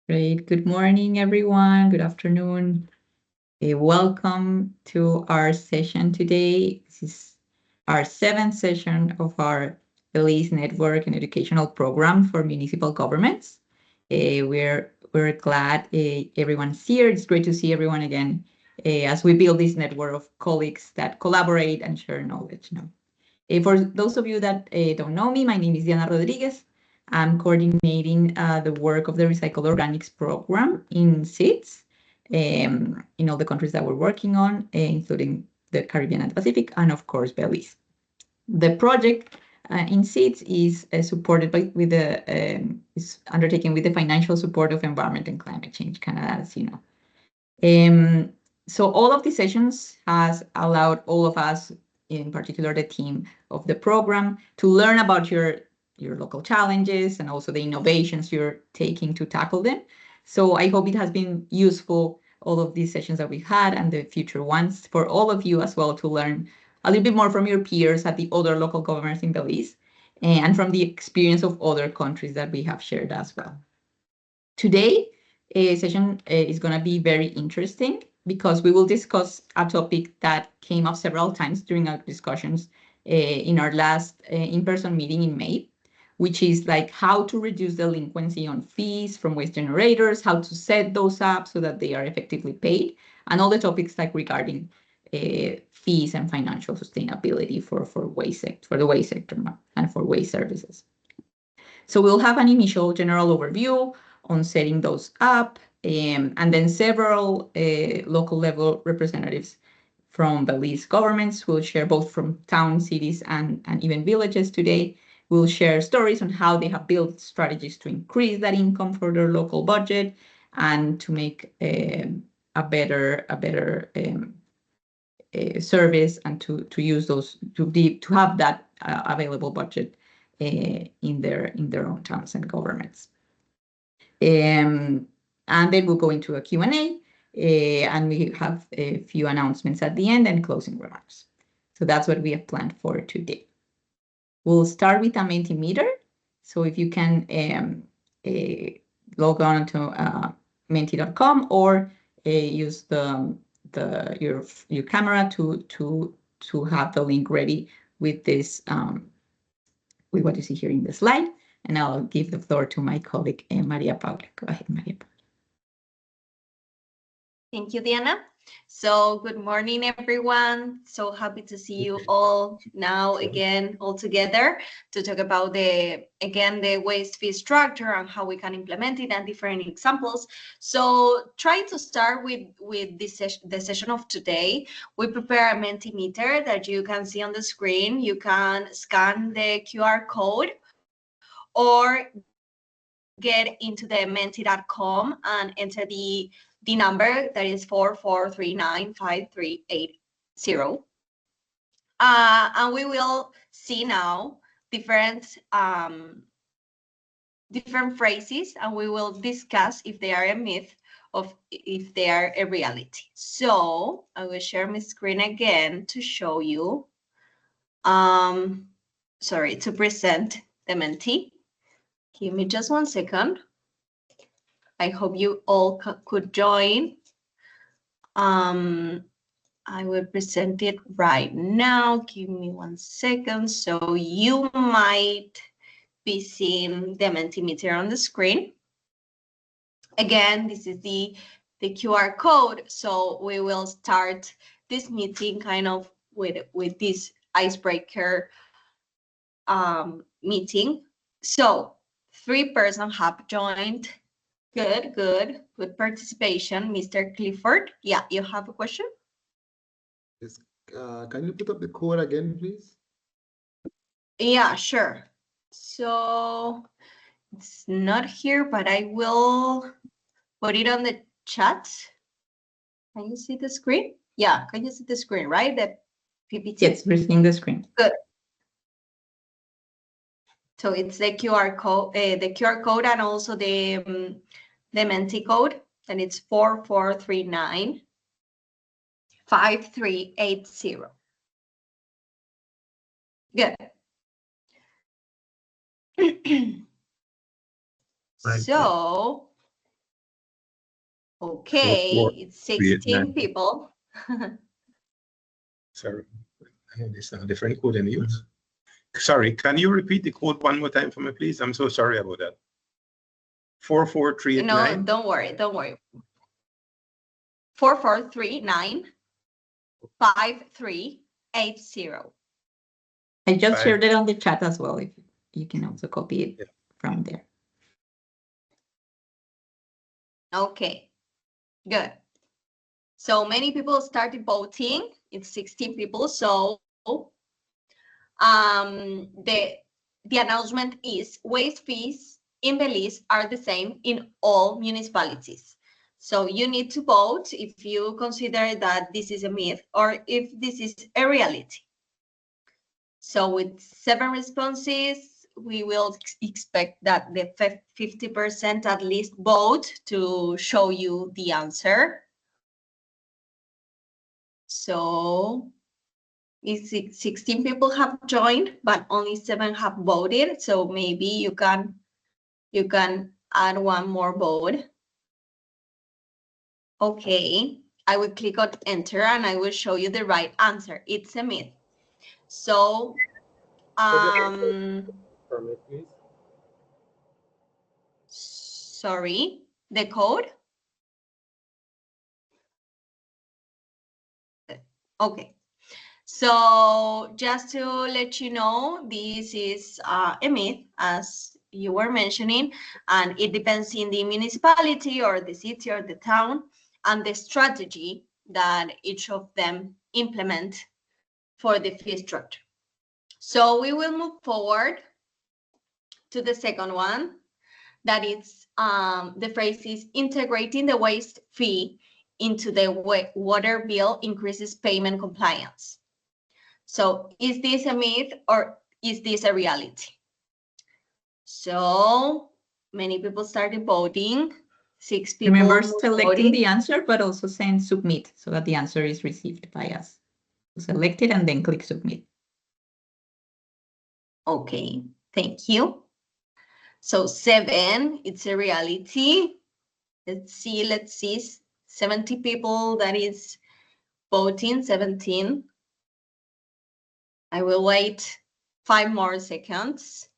Great. Good morning, everyone. Good afternoon. Welcome to our session today. This is our seventh session of our Belize Network and Educational Program for Municipal Governments. We're glad everyone's here. It's great to see everyone again as we build this network of colleagues that collaborate and share knowledge. For those of you that don't know me, my name is Diana Rodriguez. I'm coordinating the work of the Recycled Organics program in SITS in all the countries that we're working on, including the Caribbean and Pacific, and of course, Belize. The project in SITS is supported with is undertaken with the financial support of Environment and Climate Change Canada, as you know. So all of these sessions has allowed all of us, in particular the team of the program, to learn about your local challenges and also the innovations you're taking to tackle them. So I hope it has been useful, all of these sessions that we've had and the future ones, for all of you as well to learn a little bit more from your peers at the other local governments in Belize and from the experience of other countries that we have shared as well. Today, session is going to be very interesting because we will discuss a topic that came up several times during our discussions in our last in-person meeting in May, which is like how to reduce delinquency on fees from waste generators, how to set those up so that they are effectively paid, and all the topics like regarding fees and financial sustainability for the waste sector and for waste services. So we'll have an initial general overview on setting those up, and then several local level representatives from Belize governments will share, both from towns, cities, and even villages today, will share stories on how they have built strategies to increase that income for their local budget and to make a better service, and to use those to have that available budget in their own towns and governments. And then we'll go into a Q&A, and we have a few announcements at the end and closing remarks. So that's what we have planned for today. We'll start with a Mentimeter. So if you can log on to menti.com or use your camera to have the link ready with this with what you see here in the slide. And I'll give the floor to my colleague, Maria Paula. Go ahead, Maria Paula. Thank you, Diana. So good morning, everyone. So happy to see you all now again, all together to talk about the waste fee structure and how we can implement it and different examples. So trying to start with the session of today, we prepare a Mentimeter that you can see on the screen. You can scan the QR code or get into the menti.com and enter the number that is 44395380. And we will see now different phrases, and we will discuss if they are a myth or if they are a reality. So I will share my screen again to show you, to present the Menti. Give me just 1 second. I hope you all could join. I will present it right now. Give me 1 second. So you might be seeing the Mentimeter on the screen. Again, this is the QR code. So we will start this meeting kind of with this icebreaker meeting. So 3 persons have joined. Good participation. Mr. Clifford, yeah, you have a question? Yes. Can you put up the code again, please? Yeah, sure. So it's not here, but I will put it on the chat. Can you see the screen? Yeah, can you see the screen, right? The PPT? Yes, we're seeing the screen. Good. So it's the QR code, and also the Menti code, and it's 44395380. Good. So Okay, 4, it's 3, 16 9. people. Sorry, it's a different code than use. Sorry, can you repeat the code one more time for me, please? I'm so sorry about that. 44389. No, don't worry. 4439 5380. I just shared it on the chat as well. If you can also copy it from there. Okay, good. So many people started voting. It's 16 people. So the announcement is waste fees in Belize are the same in all municipalities. So you need to vote if you consider that this is a myth or if this is a reality. So with 7 responses, we will expect that the 50% at least vote to show you the answer. So 16 people have joined, but only 7 have voted. So maybe you can add one more vote. Okay, I will click on enter and I will show you the right answer. It's a myth. So, please. sorry, the code. Okay. So just to let you know, this is a myth, as you were mentioning, and it depends in the municipality or the city or the town and the strategy that each of them implement for the fee structure. So we will move forward to the second one, that is the phrase is integrating the waste fee into the water bill increases payment compliance. So is this a myth or is this a reality? So many people started voting. 6 people Remember selecting voted. the answer, but also saying submit so that the answer is received by us. Select it and then click submit. Okay, thank you. So 7, it's a reality. Let's see, 70 people that is voting, 17. I will wait 5 more seconds.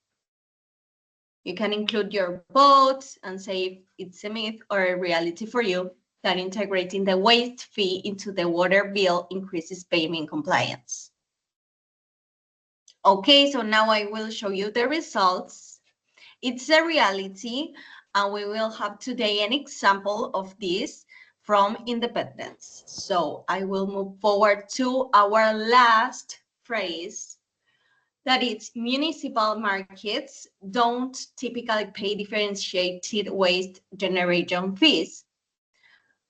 You can include your vote and say if it's a myth or a reality for you that integrating the waste fee into the water bill increases payment compliance. Okay, so now I will show you the results. It's a reality, and we will have today an example of this from Independence. So I will move forward to our last phrase, that it's municipal markets don't typically pay differentiated waste generation fees.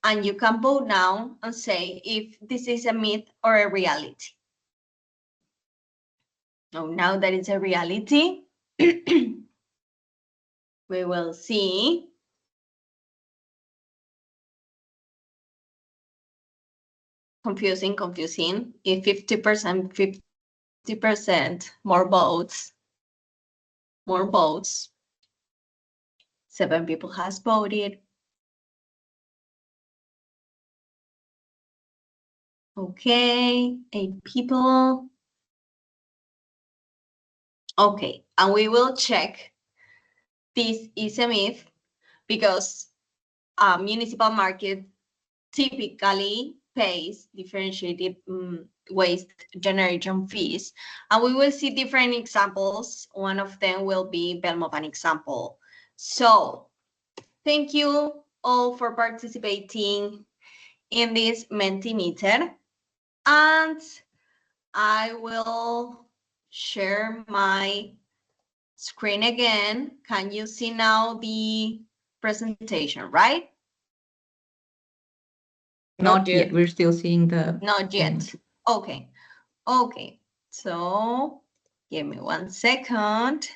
And you can vote now and say if this is a myth or a reality. So now that it's a reality, we will see. Confusing. If 50%, more votes. 7 people has voted. Okay, 8 people. Okay, and we will check this is a myth because a municipal market typically pays differentiated waste generation fees. And we will see different examples. One of them will be Belmopan example. So thank you all for participating in this Mentimeter. And I will share my screen again. Can you see now the presentation, right? Not yet. We're still seeing the. Not yet. Okay. So give me 1 second.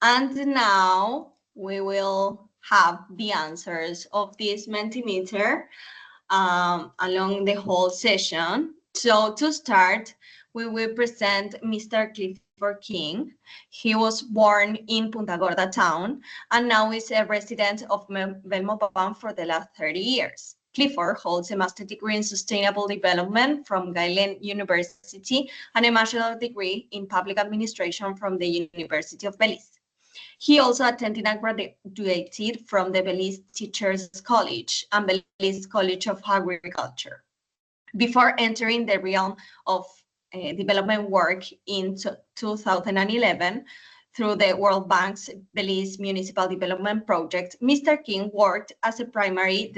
And now we will have the answers of this Mentimeter along the whole session. So to start, we will present Mr. Clifford King. He was born in Punta Gorda town and now is a resident of Belmopan for the last 30 years. Clifford holds a master's degree in sustainable development from Galen University and a master's degree in public administration from the University of Belize. He also attended and graduated from the Belize Teachers College and Belize College of Agriculture before entering the realm of development work in 2011 through the World Bank's Belize Municipal Development Project. Mr. King worked as a primary,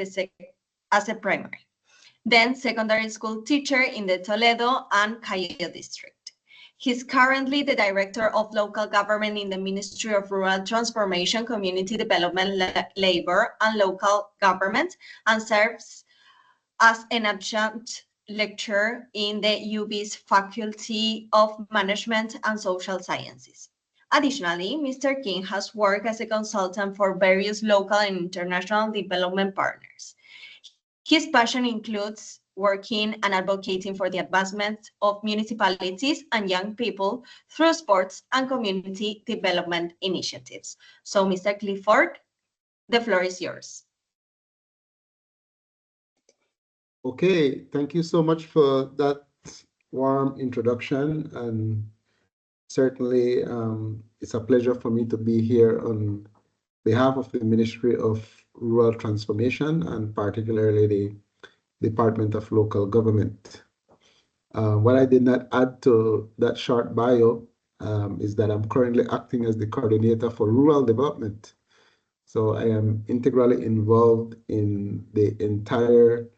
then secondary school teacher in the Toledo and Cayo district. He's currently the Director of Local Government in the Ministry of Rural Transformation, Community Development, Labor, and Local Government, and serves as an adjunct lecturer in the UB's Faculty of Management and Social Sciences. Additionally, Mr. King has worked as a consultant for various local and international development partners. His passion includes working and advocating for the advancement of municipalities and young people through sports and community development initiatives. So, Mr. Clifford, the floor is yours. Okay, thank you so much for that warm introduction, and certainly it's a pleasure for me to be here on behalf of the Ministry of Rural Transformation and particularly the Department of Local Government. What I did not add to that short bio is that I'm currently acting as the coordinator for rural development. So I am integrally involved in the entire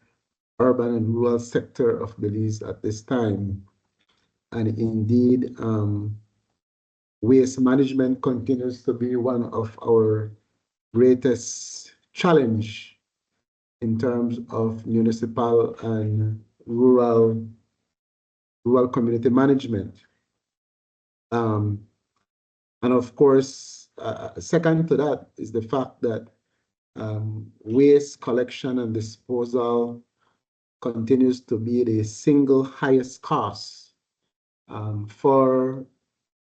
urban and rural sector of Belize at this time. And indeed, waste management continues to be one of our greatest challenge in terms of municipal and rural community management. And of course, second to that is the fact that waste collection and disposal continues to be the single highest cost for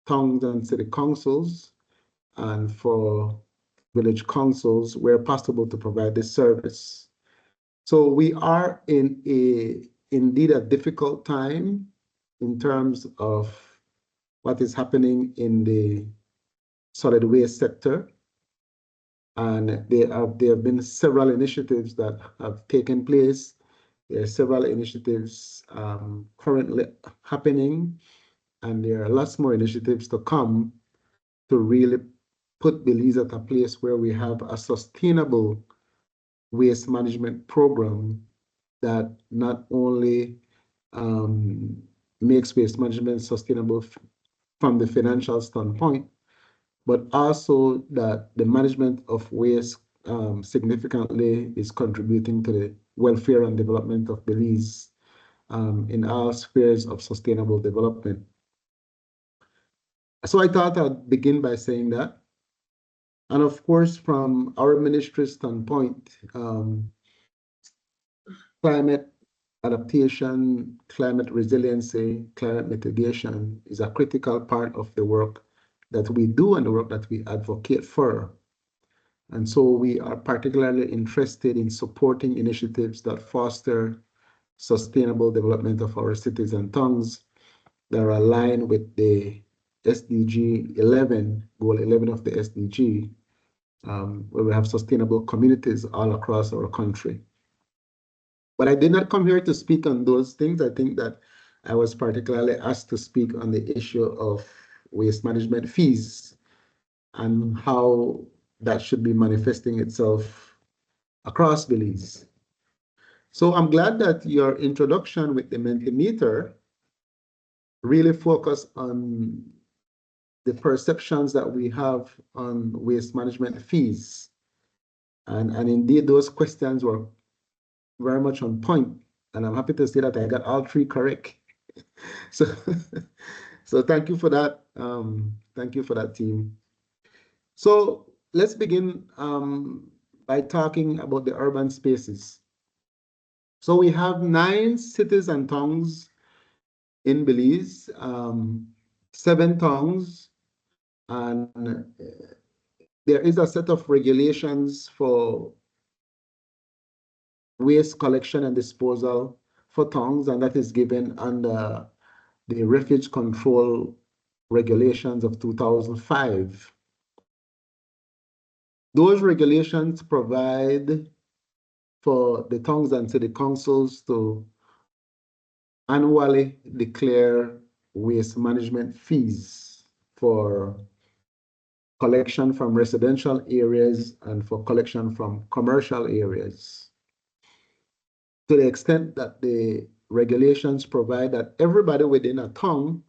towns and city councils and for village councils where possible to provide this service. So we are in indeed a difficult time in terms of what is happening in the solid waste sector. And there have been several initiatives that have taken place. There are several initiatives currently happening, and there are lots more initiatives to come to really put Belize at a place where we have a sustainable waste management program that not only makes waste management sustainable from the financial standpoint, but also that the management of waste significantly is contributing to the welfare and development of Belize in all spheres of sustainable development. So I thought I'd begin by saying that. And of course, from our ministry's standpoint, climate adaptation, climate resiliency, climate mitigation is a critical part of the work that we do and the work that we advocate for. And so we are particularly interested in supporting initiatives that foster sustainable development of our cities and towns that are aligned with the SDG 11, goal 11 of the SDG, where we have sustainable communities all across our country. But I did not come here to speak on those things. I think that I was particularly asked to speak on the issue of waste management fees and how that should be manifesting itself across Belize. So I'm glad that your introduction with the Mentimeter really focused on the perceptions that we have on waste management fees. And indeed, those questions were very much on point. And I'm happy to say that I got all three correct. So, so thank you for that. Thank you for that, team. So let's begin by talking about the urban spaces. So we have 9 cities and towns in Belize, 7 tongues, and there is a set of regulations for waste collection and disposal for tongues, and that is given under the Refuge Control Regulations of 2005. Those regulations provide for the tongues and city councils to annually declare waste management fees for collection from residential areas and for collection from commercial areas. To the extent that the regulations provide that everybody within a tongue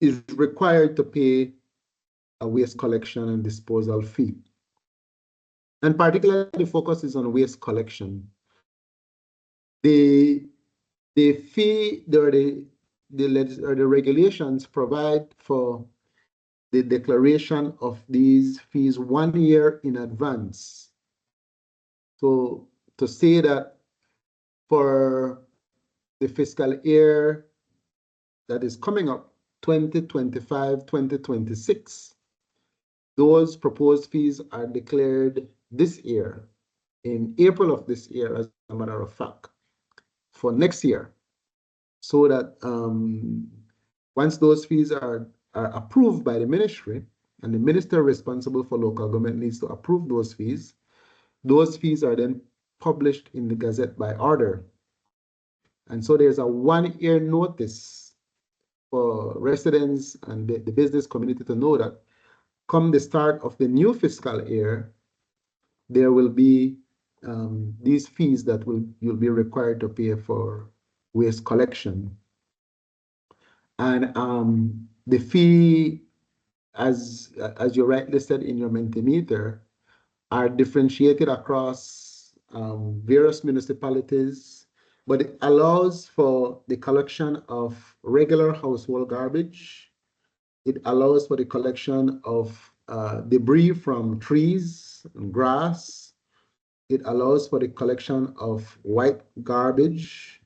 is required to pay a waste collection and disposal fee. And particularly the focus is on waste collection. The fee, the regulations provide for the declaration of these fees 1 year in advance. So to say that for the fiscal year that is coming up, 2025, 2026, those proposed fees are declared this year, in April of this year, as a matter of fact, for next year, so that once those fees are approved by the ministry, and the minister responsible for local government needs to approve those fees are then published in the Gazette by order. And so there's a 1 year notice for residents and the business community to know that come the start of the new fiscal year, there will be these fees that you'll be required to pay for waste collection. And the fee, as you rightly said in your Mentimeter, are differentiated across various municipalities, but it allows for the collection of regular household garbage. It allows for the collection of debris from trees and grass. It allows for the collection of white garbage,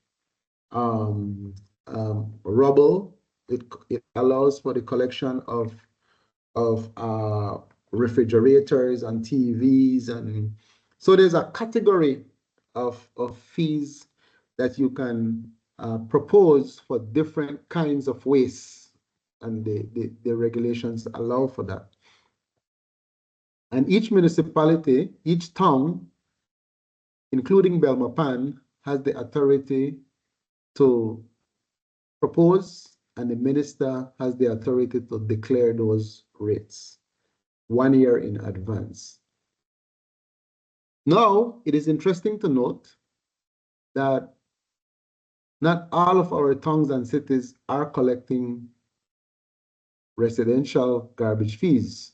rubble. It allows for the collection of refrigerators and TVs, and so there's a category of fees that you can propose for different kinds of waste, and the regulations allow for that. And each municipality, each town, including Belmopan, has the authority to propose, and the minister has the authority to declare those rates 1 year in advance. Now, it is interesting to note that not all of our towns and cities are collecting residential garbage fees.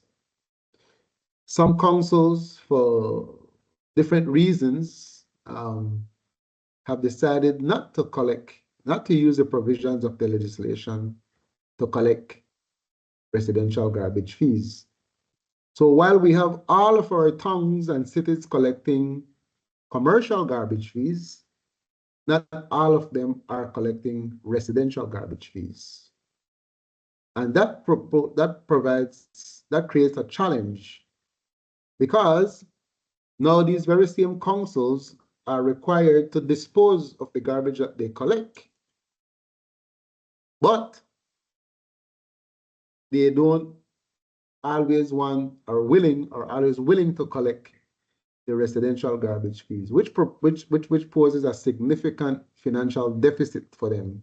Some councils, for different reasons, have decided not to use the provisions of the legislation to collect residential garbage fees. So while we have all of our towns and cities collecting commercial garbage fees, not all of them are collecting residential garbage fees. And that creates a challenge, because now these very same councils are required to dispose of the garbage that they collect, but they don't always want or always willing to collect the residential garbage fees, which poses a significant financial deficit for them,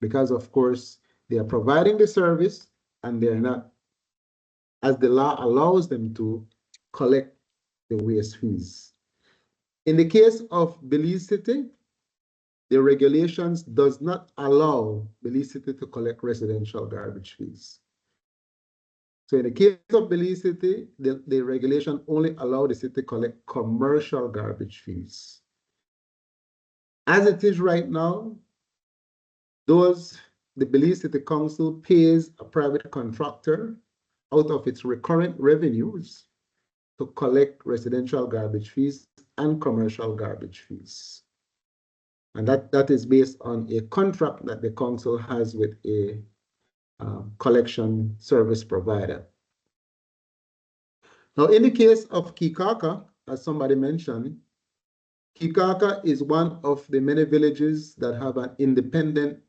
because of course they are providing the service and they're not, as the law allows them to, collect the waste fees. In the case of Belize City, the regulations does not allow Belize City to collect residential garbage fees. So in the case of Belize City, the regulation only allows the city to collect commercial garbage fees. As it is right now, the Belize City Council pays a private contractor out of its recurrent revenues to collect residential garbage fees and commercial garbage fees. And that is based on a contract that the council has with a collection service provider. Now, in the case of Kikaka, as somebody mentioned, Kikaka is one of the many villages that have an independent,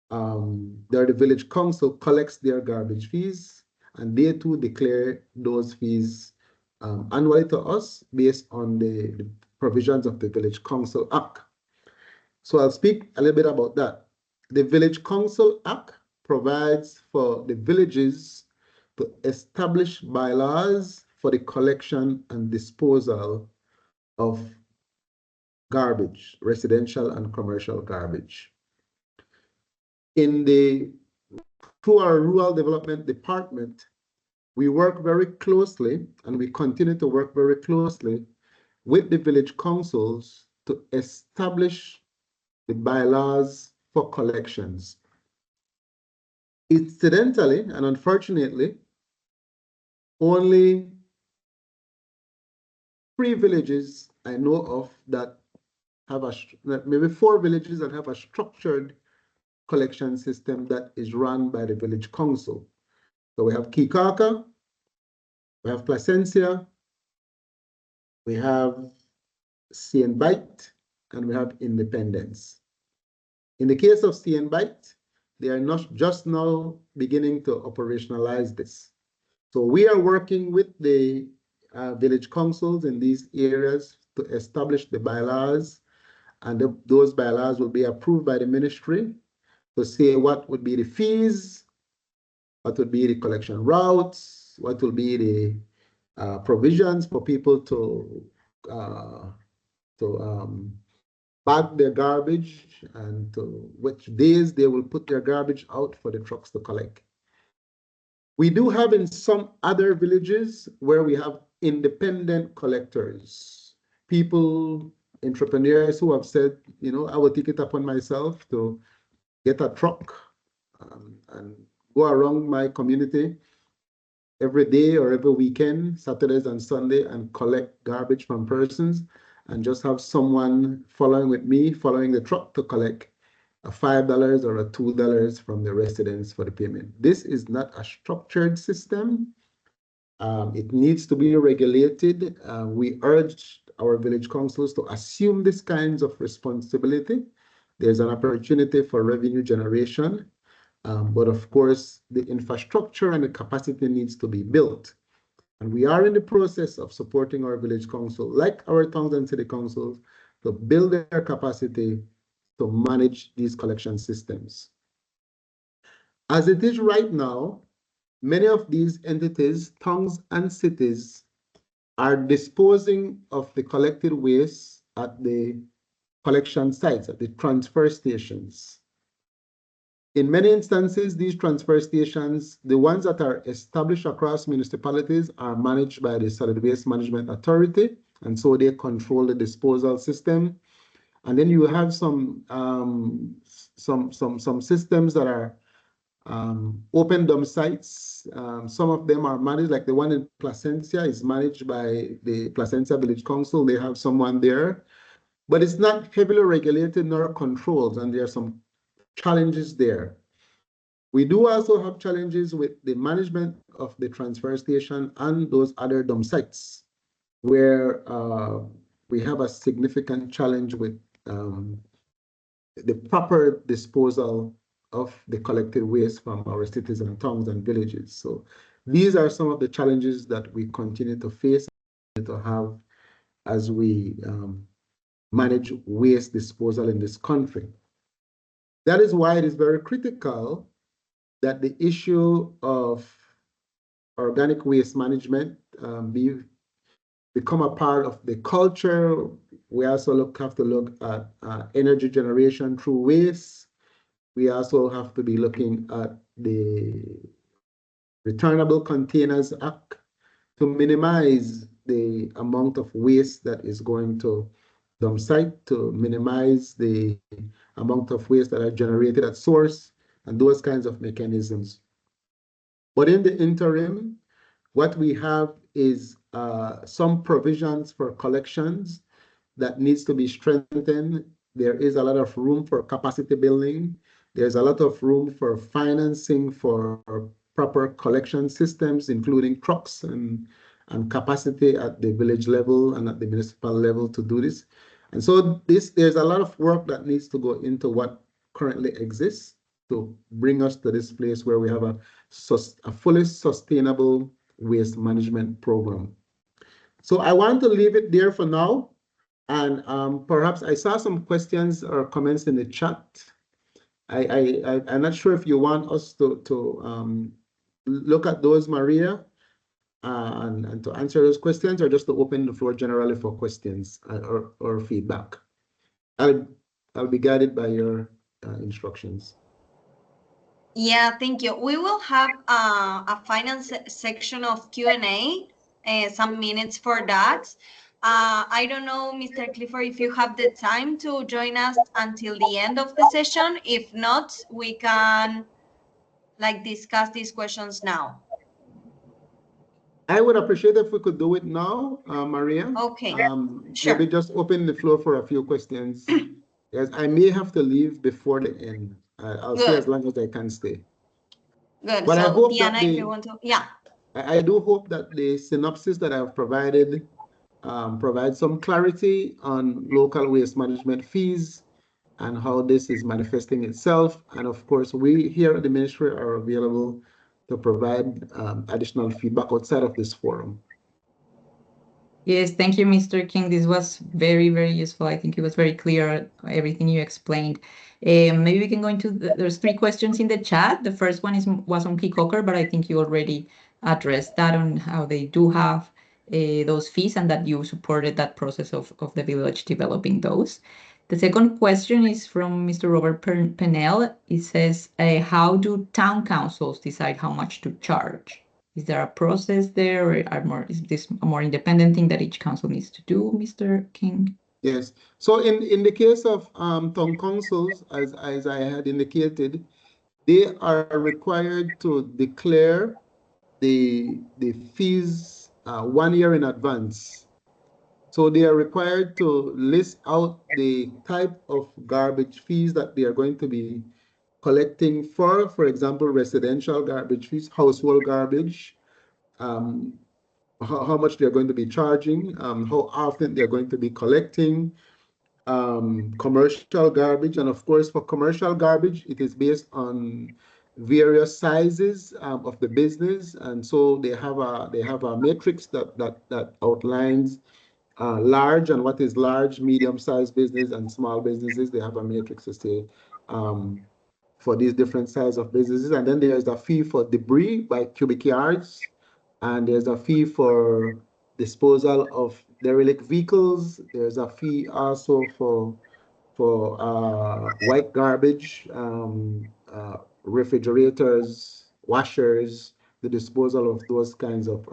the village council collects their garbage fees, and they too declare those fees annually to us based on the provisions of the Village Council Act. So I'll speak a little bit about that. The Village Council Act provides for the villages to establish bylaws for the collection and disposal of garbage, residential and commercial garbage. Through our Rural Development Department, we work very closely, and we continue to work very closely with the village councils to establish the bylaws for collections. Incidentally, and unfortunately, only 3 villages I know of that have maybe 4 villages that have a structured collection system that is run by the village council. So we have Kikaka, we have Placencia, we have Sienbite, and we have Independence. In the case of Sienbite, they are not just now beginning to operationalize this. So we are working with the village councils in these areas to establish the bylaws, and those bylaws will be approved by the ministry to say what would be the fees, what would be the collection routes, what will be the provisions for people to bag their garbage, and to which days they will put their garbage out for the trucks to collect. We do have in some other villages where we have independent collectors, people, entrepreneurs who have said, you know, I will take it upon myself to get a truck and go around my community every day or every weekend, Saturdays and Sunday, and collect garbage from persons, and just have someone following with me, following the truck to collect a $5 or a $2 from the residents for the payment. This is not a structured system. It needs to be regulated. We urge our village councils to assume these kinds of responsibility. There's an opportunity for revenue generation, but of course, the infrastructure and the capacity needs to be built. And we are in the process of supporting our village council, like our towns and city councils, to build their capacity to manage these collection systems. As it is right now, many of these entities, towns and cities, are disposing of the collected waste at the collection sites, at the transfer stations. In many instances, these transfer stations, the ones that are established across municipalities, are managed by the Solid Waste Management Authority, and so they control the disposal system. And then you have some systems that are open dump sites. Some of them are managed, like the one in Placencia is managed by the Placencia Village Council. They have someone there, but it's not heavily regulated nor controlled, and there are some challenges there. We do also have challenges with the management of the transfer station and those other dump sites, where we have a significant challenge with the proper disposal of the collected waste from our cities and towns and villages. So these are some of the challenges that we continue to face, to have as we manage waste disposal in this country. That is why it is very critical that the issue of organic waste management become a part of the culture. We also have to look at energy generation through waste. We also have to be looking at the Returnable Containers Act to minimize the amount of waste that is going to dump site, to minimize the amount of waste that are generated at source, and those kinds of mechanisms. But in the interim, what we have is some provisions for collections that needs to be strengthened. there is a lot of room for capacity building. There's a lot of room for financing for proper collection systems, including trucks and capacity at the village level and at the municipal level to do this. And so there's a lot of work that needs to go into what currently exists to bring us to this place where we have a fully sustainable waste management program. So I want to leave it there for now. And perhaps I saw some questions or comments in the chat. I'm not sure if you want us to look at those, Maria, and to answer those questions, or just to open the floor generally for questions or feedback. I'll be guided by your instructions. Yeah, thank you. We will have a final section of Q&A, some minutes for that. I don't know, Mr. Clifford, if you have the time to join us until the end of the session. If not, we can discuss these questions now. I would appreciate if we could do it now, Maria. Okay, sure. Maybe just open the floor for a few questions. Yes, I may have to leave before the end. I'll stay as long as I can stay. Good. But so, I hope Diana, that if you want to, yeah. I do hope that the synopsis that I've provided provides some clarity on local waste management fees and how this is manifesting itself. And of course, we here at the ministry are available to provide additional feedback outside of this forum. Yes, thank you, Mr. King. This was very, very useful. I think it was very clear, everything you explained. Maybe we can go into, there's 3 questions in the chat. The first one was on Kikoker, but I think you already addressed that on how they do have those fees and that you supported that process of the village developing those. The second question is from Mr. Robert Pennell. It says, how do town councils decide how much to charge? Is there a process there, or is this a more independent thing that each council needs to do, Mr. King? Yes. So in the case of town councils, as I had indicated, they are required to declare the fees 1 year in advance. So they are required to list out the type of garbage fees that they are going to be collecting for example, residential garbage fees, household garbage, how much they're going to be charging, how often they're going to be collecting, commercial garbage. And of course, for commercial garbage, it is based on various sizes of the business. And so they have a matrix that outlines large and what is large, medium-sized business and small businesses. They have a matrix to say for these different sizes of businesses. And then there's a fee for debris by cubic yards, and there's a fee for disposal of derelict vehicles. There's a fee also for white garbage, refrigerators, washers, the disposal of those kinds of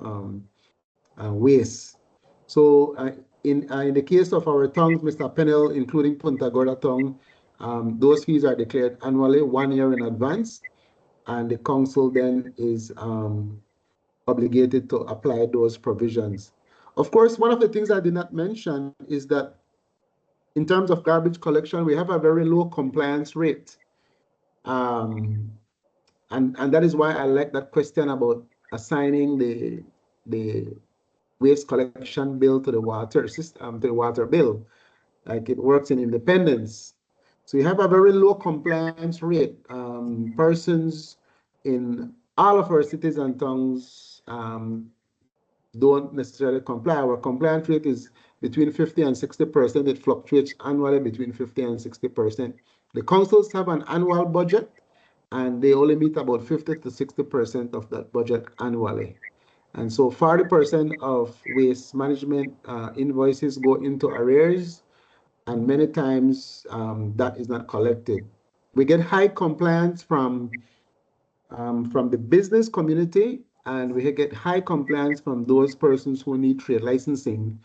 waste. So in the case of our tongues, Mr. Pennell, including Punta Gorda tongue, those fees are declared annually 1 year in advance, and the council then is obligated to apply those provisions. Of course, one of the things I did not mention is that in terms of garbage collection, we have a very low compliance rate. And that is why I like that question about assigning the waste collection bill to the water system, to the water bill, like it works in Independence. So you have a very low compliance rate. Persons in all of our cities and towns don't necessarily comply. Our compliance rate is between 50 and 60%. It fluctuates annually between 50 and 60%. The councils have an annual budget, and they only meet about 50 to 60% of that budget annually. And so 40% of waste management invoices go into arrears, and many times that is not collected. We get high compliance from the business community, and we get high compliance from those persons who need trade licensing,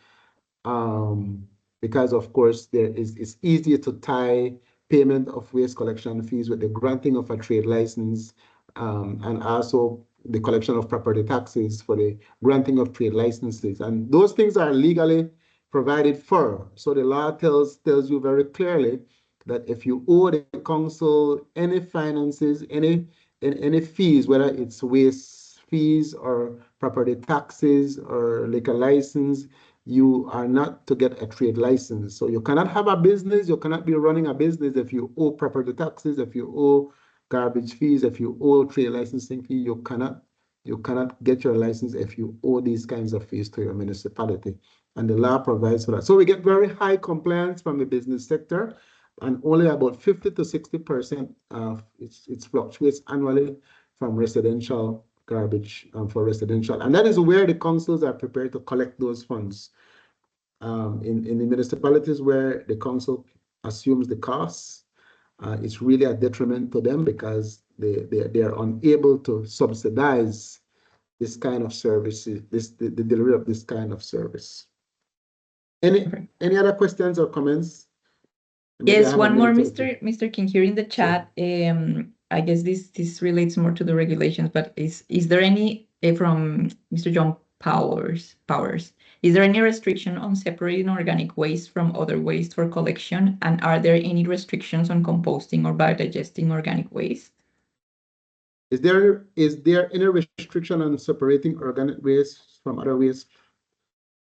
because of course it's easier to tie payment of waste collection fees with the granting of a trade license, and also the collection of property taxes for the granting of trade licenses. And those things are legally provided for. So the law tells you very clearly that if you owe the council any finances, any fees, whether it's waste fees or property taxes or liquor license, you are not to get a trade license. So you cannot have a business, you cannot be running a business if you owe property taxes, if you owe garbage fees, if you owe trade licensing fee, you cannot get your license if you owe these kinds of fees to your municipality. And the law provides for that. So we get very high compliance from the business sector, and only about 50 to 60% of it fluctuates annually from residential garbage for residential. And that is where the councils are prepared to collect those funds. In the municipalities where the council assumes the costs, it's really a detriment to them because they are unable to subsidize this kind of services, the delivery of this kind of service. Any other questions or comments? Maybe Yes, one more, Mr. King, here in the chat. I guess this relates more to the regulations, but is there any from Mr. John Powers? Is there any restriction on separating organic waste from other waste for collection? And are there any restrictions on composting or biodigesting organic waste? Is there any restriction on separating organic waste from other waste?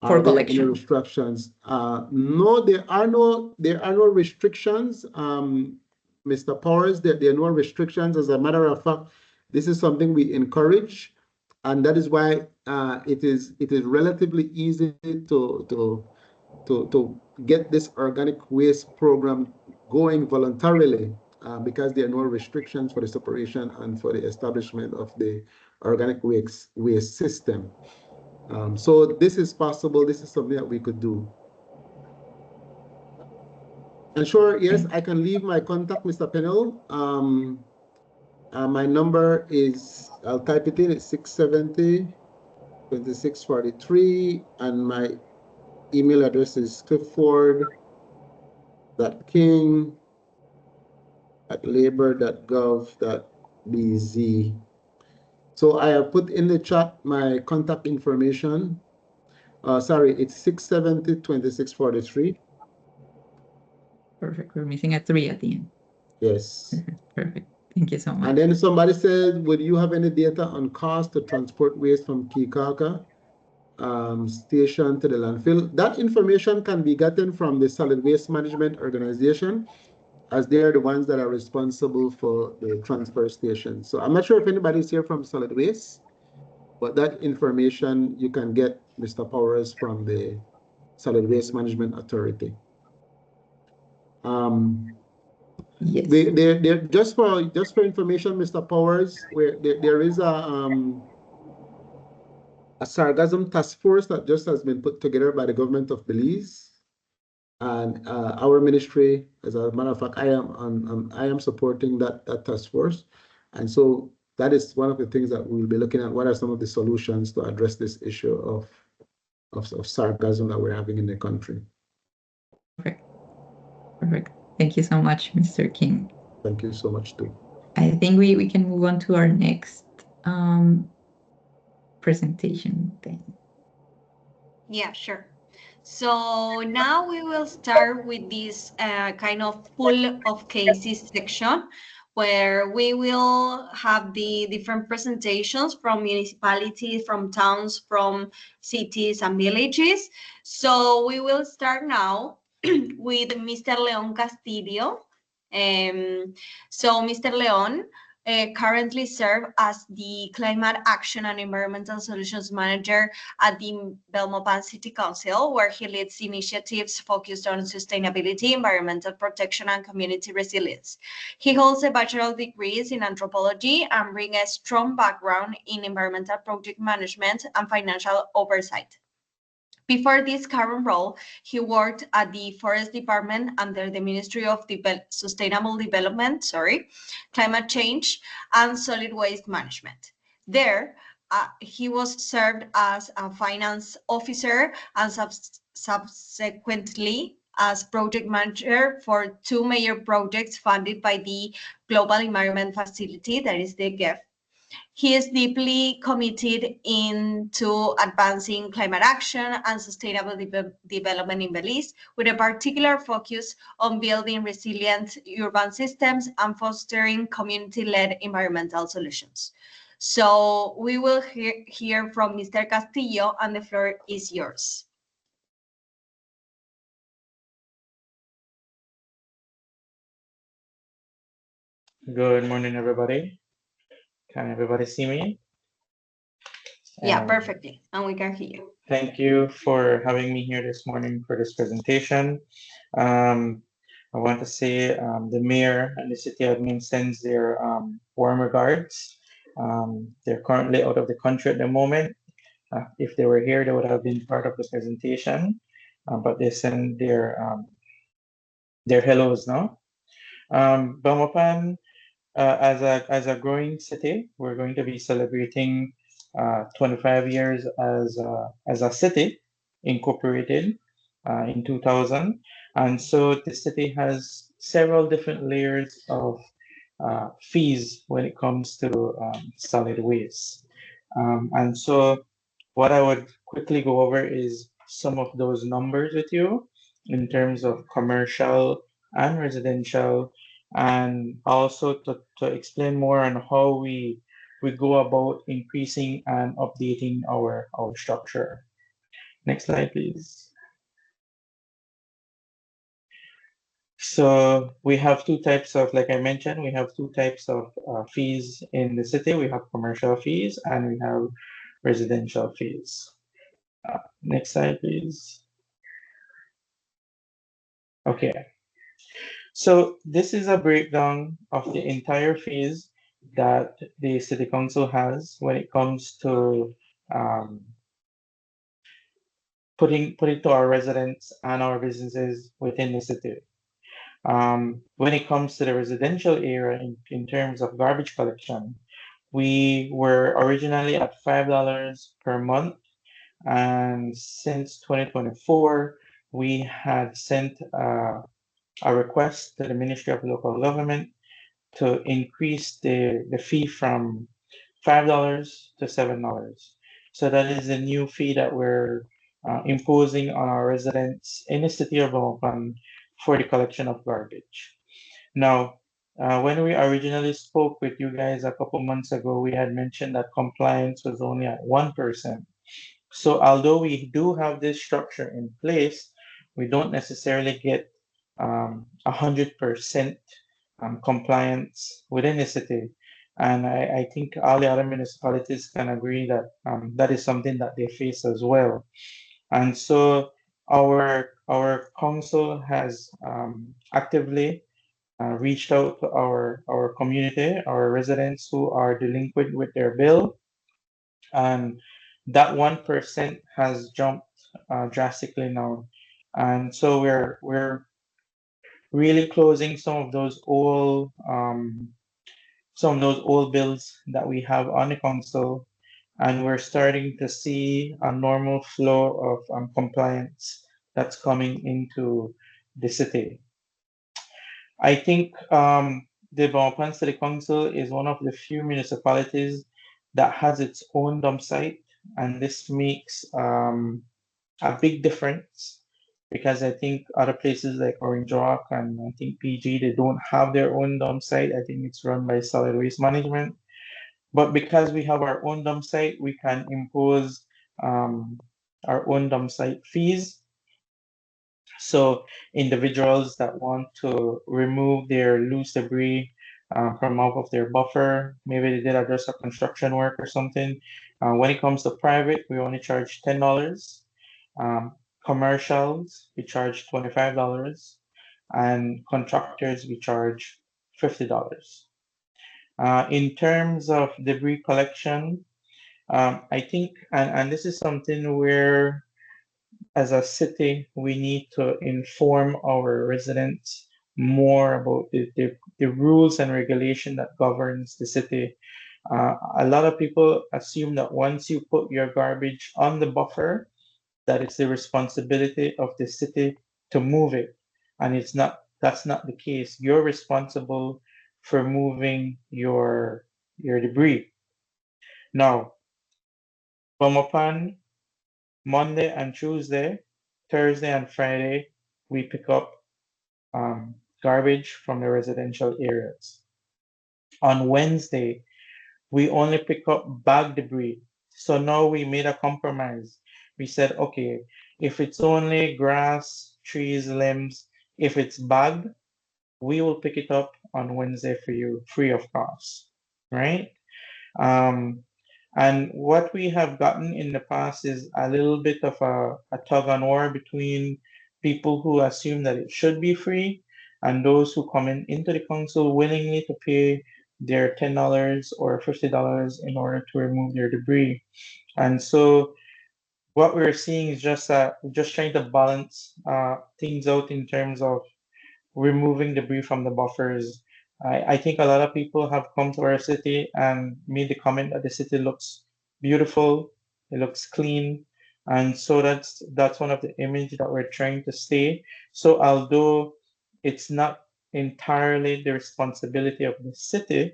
For Are there collection. any restrictions? No, there are no restrictions, Mr. Powers. There are no restrictions. As a matter of fact, this is something we encourage, and that is why it is relatively easy to get this organic waste program going voluntarily, because there are no restrictions for the separation and for the establishment of the organic waste system. So this is possible. This is something that we could do. And sure, yes, I can leave my contact, Mr. Pennell. My number is, I'll type it in, it's 670-2643, and my email address is clifford.king@labor.gov.bz. So I have put in the chat my contact information. Sorry, it's 670-2643. Perfect. We're missing a 3 at the end. Yes. Perfect. Thank you so much. And then somebody said, would you have any data on cost to transport waste from Kikaka station to the landfill? That information can be gotten from the Solid Waste Management Organization, as they are the ones that are responsible for the transfer station. So I'm not sure if anybody's here from Solid Waste, but that information you can get, Mr. Powers, from the Solid Waste Management Authority. Yes. Just for information, Mr. Powers, where there is a sargassum task force that just has been put together by the government of Belize, and our ministry, as a matter of fact, I am supporting that task force, and so that is one of the things that we'll be looking at. What are some of the solutions to address this issue of sargassum that we're having in the country? Perfect. Thank you so much, Mr. King. Thank you so much too. I think we can move on to our next presentation then. Yeah, sure. So now we will start with this kind of full of cases section, where we will have the different presentations from municipalities, from towns, from cities and villages. So we will start now with Mr. Leon Castillo. So Mr. Leon currently serves as the Climate Action and Environmental Solutions Manager at the Belmopan City Council, where he leads initiatives focused on sustainability, environmental protection, and community resilience. He holds a bachelor's degrees in anthropology and brings a strong background in environmental project management and financial oversight. Before this current role, he worked at the Forest Department under the Ministry of Sustainable Development, Climate Change, and Solid Waste Management. There, he was served as a finance officer and subsequently as project manager for 2 major projects funded by the Global Environment Facility, that is the GEF. He is deeply committed into advancing climate action and sustainable development in Belize, with a particular focus on building resilient urban systems and fostering community-led environmental solutions. So we will hear from Mr. Castillo, and the floor is yours. Good morning, everybody. Can everybody see me? Yeah, perfectly, and we can hear you. Thank you for having me here this morning for this presentation. I want to say the mayor and the city admin sends their warm regards. They're currently out of the country at the moment. If they were here, they would have been part of the presentation, but they send their hellos now. Belmopan, as a growing city, we're going to be celebrating 25 years as a city incorporated in 2000. And so the city has several different layers of fees when it comes to solid waste. And so what I would quickly go over is some of those numbers with you in terms of commercial and residential, and also to explain more on how we go about increasing and updating our structure. Next slide, please. So we have two types of, like I mentioned, we have two types of fees in the city. We have commercial fees and we have residential fees. Next slide, please. Okay. So this is a breakdown of the entire fees that the city council has when it comes to um, putting to our residents and our businesses within the city. When it comes to the residential area in terms of garbage collection, we were originally at $5 per month, and since 2024, we had sent a request to the Ministry of Local Government to increase the fee from $5 to $7. So that is a new fee that we're imposing on our residents in the city of Bulacan for the collection of garbage. Now, when we originally spoke with you guys a couple months ago, we had mentioned that compliance was only at 1%. So although we do have this structure in place, we don't necessarily get 100% compliance within the city. And I think all the other municipalities can agree that that is something that they face as well. And so our council has actively reached out to our community, our residents who are delinquent with their bill, and that 1% has jumped drastically now. And so we're really closing some of those old bills that we have on the council, and we're starting to see a normal flow of compliance that's coming into the city. I think the Bamapan City Council is one of the few municipalities that has its own dump site, and this makes a big difference because I think other places like Orange Rock and I think PG, they don't have their own dump site. I think it's run by Solid Waste Management. But because we have our own dump site, we can impose our own dump site fees. So individuals that want to remove their loose debris from off of their buffer, maybe they did just a construction work or something. When it comes to private, we only charge $10. Commercials, we charge $25, and contractors, we charge $50. In terms of debris collection, I think, and this is something where, as a city, we need to inform our residents more about the rules and regulation that governs the city. A lot of people assume that once you put your garbage on the buffer, that it's the responsibility of the city to move it. And that's not the case. You're responsible for moving your debris. Now, from upon Monday and Tuesday, Thursday and Friday, we pick up garbage from the residential areas. On Wednesday, we only pick up bag debris. So now we made a compromise. We said, okay, if it's only grass, trees, limbs, if it's bagged, we will pick it up on Wednesday for you, free of cost, right? Um, and what we have gotten in the past is a little bit of a tug on war between people who assume that it should be free and those who come into the council willingly to pay their $10 or $50 in order to remove their debris. And so what we're seeing is just trying to balance things out in terms of removing debris from the buffers. I think a lot of people have come to our city and made the comment that the city looks beautiful, it looks clean, and so that's one of the image that we're trying to stay. So although it's not entirely the responsibility of the city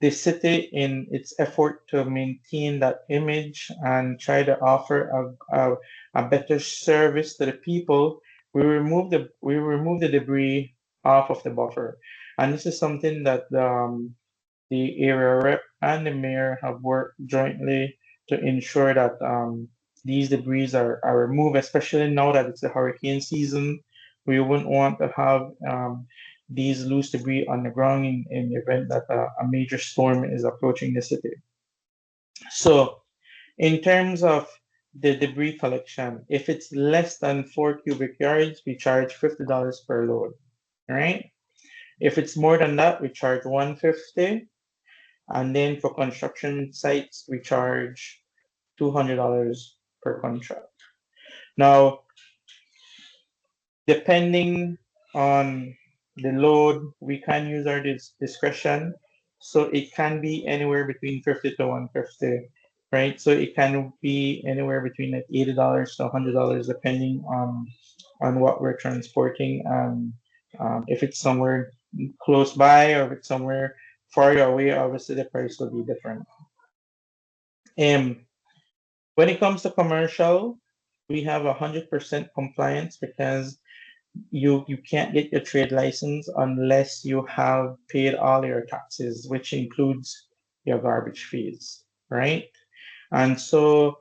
in its effort to maintain that image and try to offer a better service to the people, we remove the debris off of the buffer. And this is something that the area rep and the mayor have worked jointly to ensure that these debris are removed, especially now that it's the hurricane season. We wouldn't want to have these loose debris on the ground in the event that a major storm is approaching the city. So, in terms of the debris collection, if it's less than 4 cubic yards, we charge $50 per load, right? If it's more than that, we charge 150. And then for construction sites, we charge $200 per contract. Now, depending on the load, we can use our discretion. So it can be anywhere between 50 to 150, right? So it can be anywhere between like $80 to $100, depending on what we're transporting. And if it's somewhere close by or if it's somewhere far away, obviously the price will be different. When it comes to commercial, we have 100% compliance because you can't get your trade license unless you have paid all your taxes, which includes your garbage fees, right? And so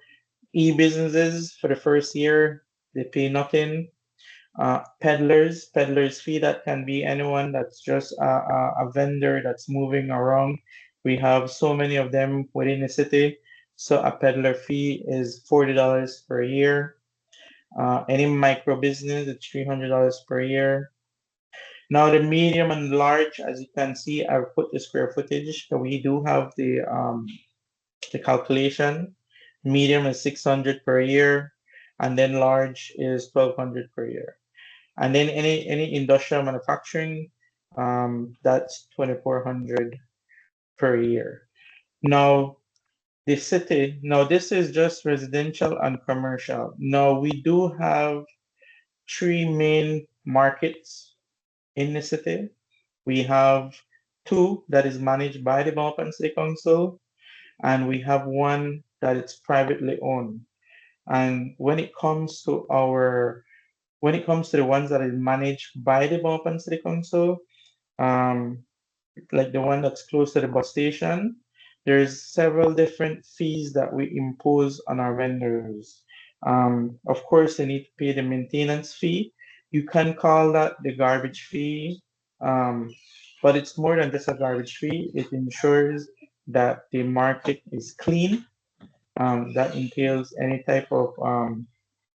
e-businesses for the first year, they pay nothing. Peddlers fee, that can be anyone that's just a vendor that's moving around. We have so many of them within the city. So a peddler fee is $40 per year. Any micro business, it's $300 per year. Now the medium and large, as you can see, I've put the square footage. So we do have the calculation. Medium is 600 per year, and then large is 1200 per year. And then any industrial manufacturing, that's 2400 per year. Now this is just residential and commercial. Now we do have three main markets in the city. We have two that is managed by the Balkan City Council, and we have one that is privately owned. And when it comes to the ones that is managed by the Balkan City Council, um, like the one that's close to the bus station, there's several different fees that we impose on our vendors. Of course, they need to pay the maintenance fee. You can call that the garbage fee, um, but it's more than just a garbage fee. It ensures that the market is clean. That entails any type of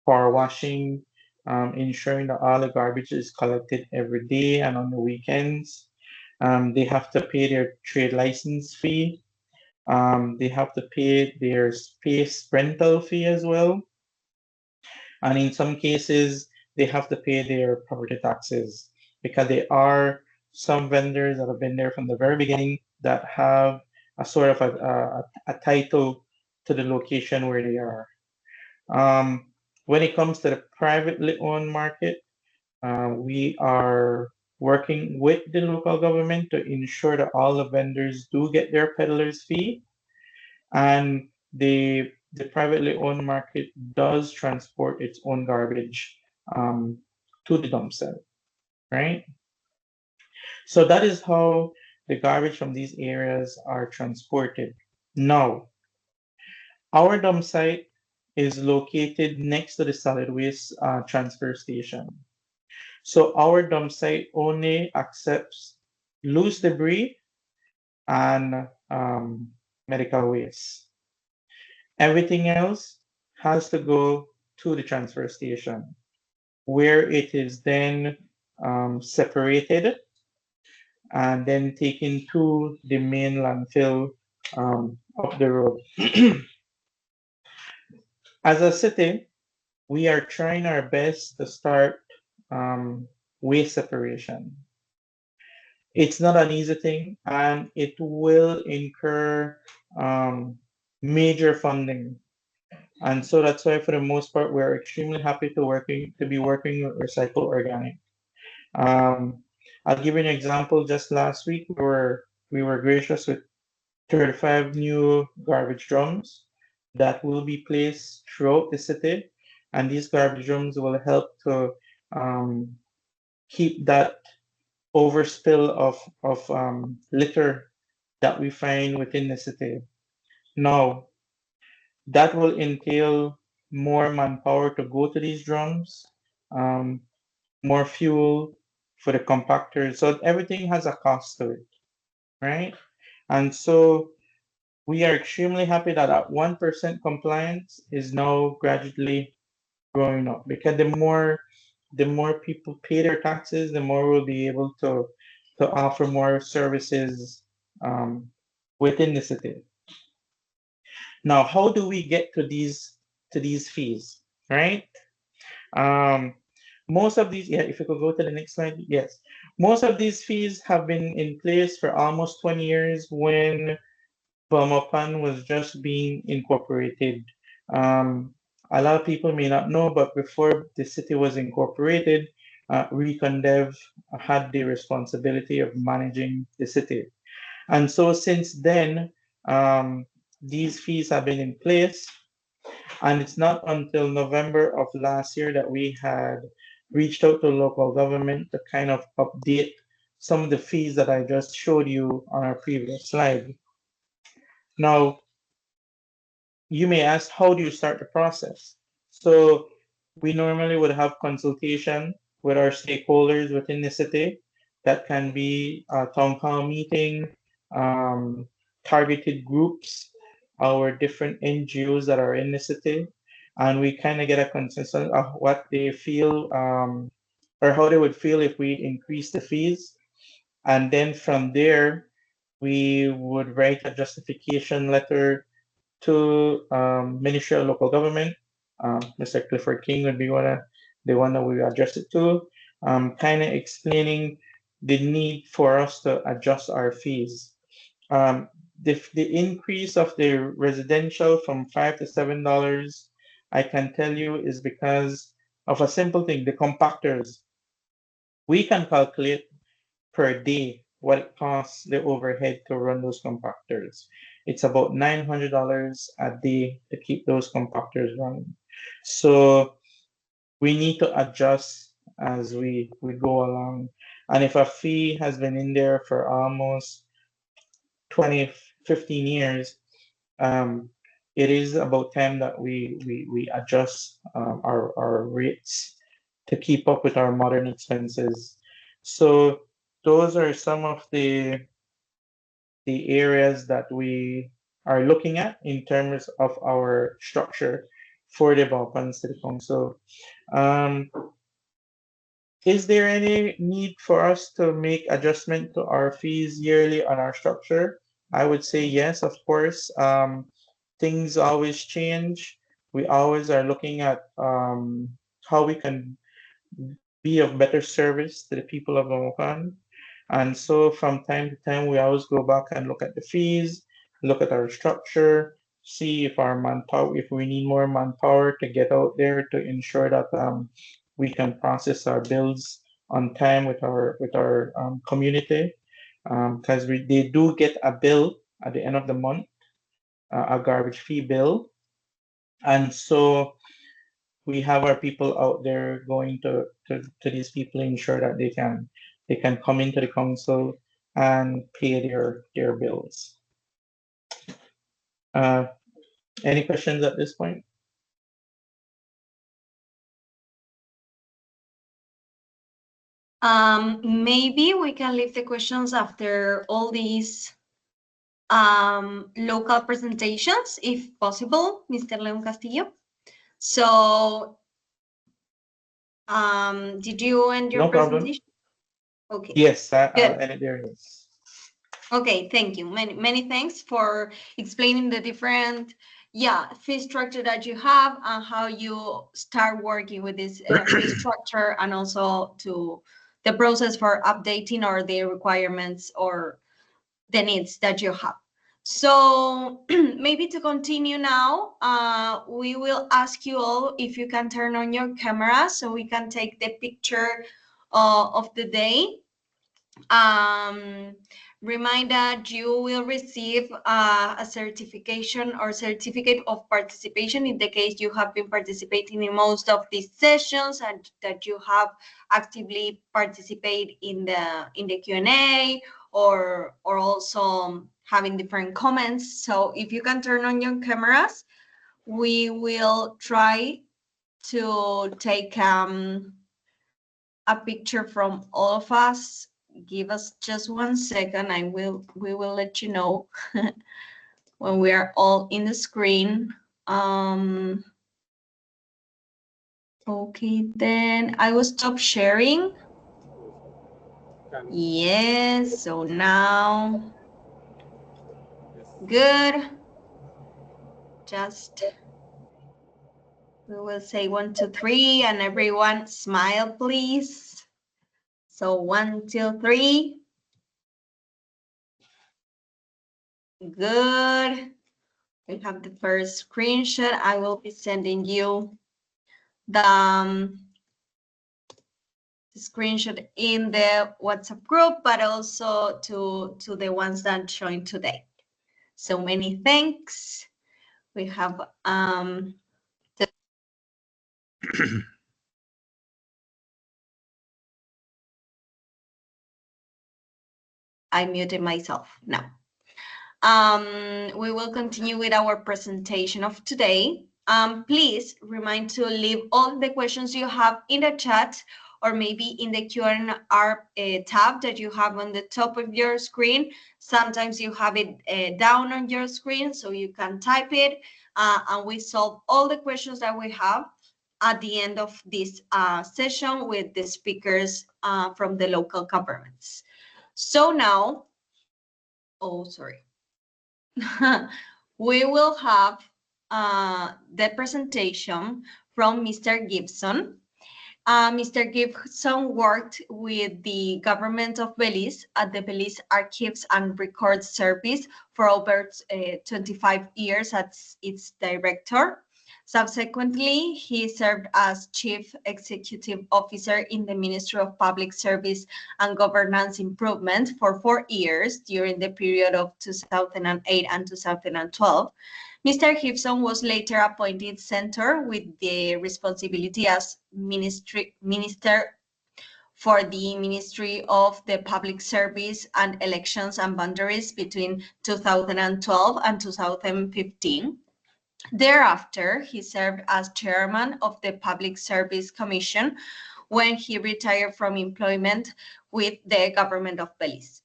power washing, ensuring that all the garbage is collected every day and on the weekends. They have to pay their trade license fee. They have to pay their space rental fee as well. And in some cases, they have to pay their property taxes because there are some vendors that have been there from the very beginning that have a sort of a title to the location where they are. When it comes to the privately owned market, we are working with the local government to ensure that all the vendors do get their peddler's fee. and the privately owned market does transport its own garbage to the dump site, right? So that is how the garbage from these areas are transported. Now, our dump site is located next to the solid waste transfer station. So our dump site only accepts loose debris and medical waste. Everything else has to go to the transfer station, where it is then separated and then taken to the main landfill up the road. As a city, we are trying our best to start um, waste separation. It's not an easy thing, and it will incur um, major funding. And so that's why, for the most part, we're extremely happy to be working with Recycle Organic. Um, I'll give you an example. Just last week, we were gracious with 35 new garbage drums that will be placed throughout the city, and these garbage drums will help to um, keep that overspill of litter that we find within the city. Now, that will entail more manpower to go to these drums, um, more fuel for the compactors. So everything has a cost to it, right? And so we are extremely happy that at 1% compliance is now gradually growing up, because the more people pay their taxes, the more we'll be able to offer more services within the city. Now, how do we get to these fees, right? Um, most of these, yeah, if you could go to the next slide, yes. Most of these fees have been in place for almost 20 years when Belmopan was just being incorporated. Um, a lot of people may not know, but before the city was incorporated, Recondev had the responsibility of managing the city. And so since then, these fees have been in place. And it's not until November of last year that we had reached out to local government to kind of update some of the fees that I just showed you on our previous slide. Now, you may ask, how do you start the process? So we normally would have consultation with our stakeholders within the city. That can be a town hall meeting, um, targeted groups, our different NGOs that are in the city, and we kind of get a consensus of what they feel or how they would feel if we increase the fees. And then from there, we would write a justification letter to Ministry of Local Government. Mr. Clifford King would be the one that we address it to, kind of explaining the need for us to adjust our fees. The increase of the residential from $5 to $7, I can tell you, is because of a simple thing: the compactors. We can calculate per day what it costs the overhead to run those compactors. It's about $900 a day to keep those compactors running. So we need to adjust as we go along. And if a fee has been in there for almost 20, 15 years, um, it is about time that we adjust our rates to keep up with our modern expenses. So those are some of the areas that we are looking at in terms of our structure for the Balkan City Council. Um, is there any need for us to make adjustment to our fees yearly on our structure? I would say yes, of course. Things always change. We always are looking at how we can be of better service to the people of Omokan. And so from time to time, we always go back and look at the fees, look at our structure, see if our manpower, if we need more manpower to get out there to ensure that we can process our bills on time with our community, because they do get a bill at the end of the month, a garbage fee bill. And so we have our people out there going to these people, ensure that they can come into the council and pay their bills. Any questions at this point? Maybe we can leave the questions after all these local presentations, if possible, Mr. Leon Castillo. So, did you end your No problem. presentation? Okay. Yes, Good. and there is. Okay, thank you. Many thanks for explaining the different, fee structure that you have and how you start working with this fee structure, and also to the process for updating or the requirements or the needs that you have. So maybe to continue now, we will ask you all if you can turn on your camera so we can take the picture of the day. Remind that you will receive a certification or certificate of participation in the case you have been participating in most of these sessions and that you have actively participated in the Q&A or also having different comments. So if you can turn on your cameras, we will try to take a picture from all of us. Give us just 1 second. We will let you know when we are all in the screen. Okay, then I will stop sharing. Yes, so now, good. Just, we will say 1, 2, 3, and everyone smile, please. So 1, 2, 3. Good. We have the first screenshot. I will be sending you the screenshot in the WhatsApp group, but also to the ones that joined today. So many thanks. We have I muted myself now. We will continue with our presentation of today. Please remind to leave all the questions you have in the chat or maybe in the Q&R tab that you have on the top of your screen. Sometimes you have it down on your screen, so you can type it, and we solve all the questions that we have at the end of this session with the speakers from the local governments. So now, we will have the presentation from Mr. Gibson. Mr. Gibson worked with the government of Belize at the Belize Archives and Records Service for over 25 years as its director. Subsequently, he served as Chief Executive Officer in the Ministry of Public Service and Governance Improvement for 4 years during the period of 2008 and 2012. Mr. Gibson was later appointed center with the responsibility as Minister for the Ministry of the Public Service and Elections and Boundaries between 2012 and 2015. Thereafter, he served as chairman of the Public Service Commission when he retired from employment with the government of Belize.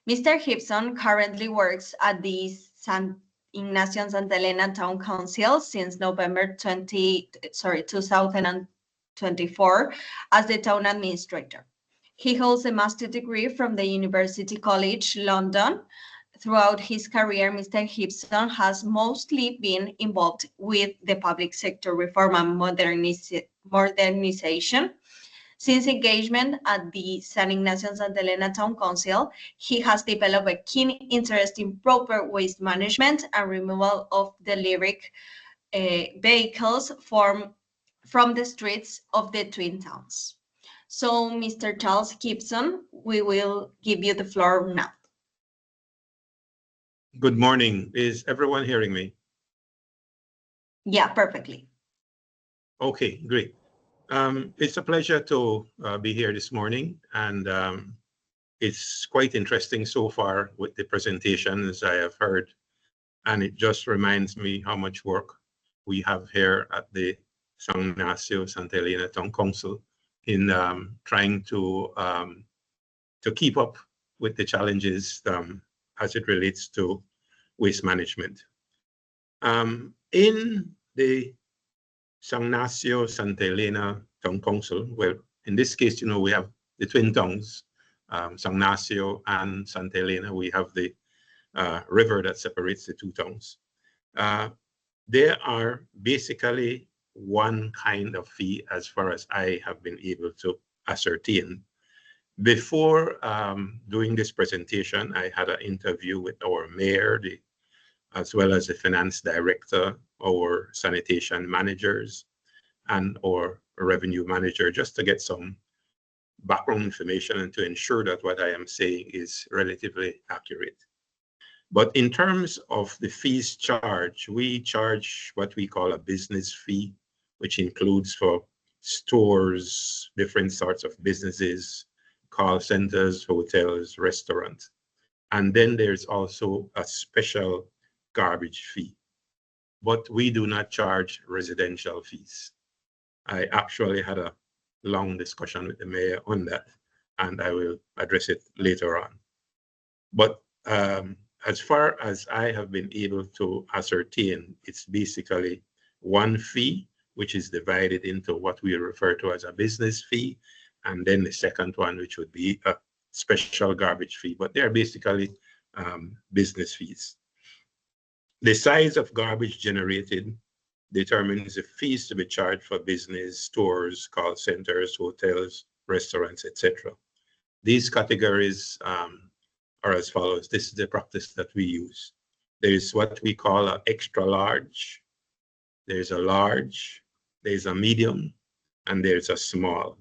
Mr. Gibson currently works at the San Ignacio and Santa Elena Town Council since November 2024 as the town administrator. He holds a master's degree from the University College London. Throughout his career, Mr. Gibson has mostly been involved with the public sector reform and modernization. Since engagement at the San Ignacio and Santa Elena Town Council, he has developed a keen interest in proper waste management and removal of the lyric vehicles from the streets of the twin towns. So, Mr. Charles Gibson, we will give you the floor now. Good morning. Is everyone hearing me? Yeah, perfectly. Okay, great. It's a pleasure to be here this morning, and it's quite interesting so far with the presentations I have heard, and it just reminds me how much work we have here at the San Ignacio Santa Elena Town Council in trying to keep up with the challenges as it relates to waste management. In the San Ignacio Santa Elena Town Council, well, in this case, we have the twin towns, San Ignacio and Santa Elena. We have the river that separates the two towns. There are basically one kind of fee as far as I have been able to ascertain. Before doing this presentation, I had an interview with our mayor, as well as the finance director, our sanitation managers, and our revenue manager, just to get some background information and to ensure that what I am saying is relatively accurate. But in terms of the fees charged, we charge what we call a business fee, which includes for stores, different sorts of businesses, call centers, hotels, restaurants. And then there's also a special garbage fee. But we do not charge residential fees. I actually had a long discussion with the mayor on that, and I will address it later on. But as far as I have been able to ascertain, it's basically one fee, which is divided into what we refer to as a business fee, and then the second one, which would be a special garbage fee. But they're basically business fees. The size of garbage generated determines the fees to be charged for business, stores, call centers, hotels, restaurants, etc. These categories are as follows. This is the practice that we use. There is what we call an extra large, there's a large, there's a medium, and there's a small.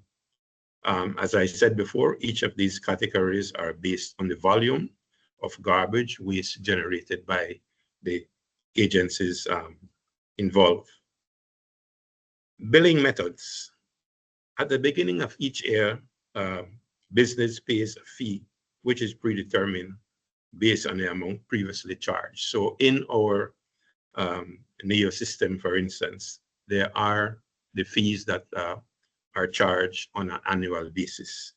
As I said before, each of these categories are based on the volume of garbage waste generated by the agencies involved. Billing methods. At the beginning of each year, business pays a fee, which is predetermined based on the amount previously charged. So in our NEO system, for instance, there are the fees that are charged on an annual basis.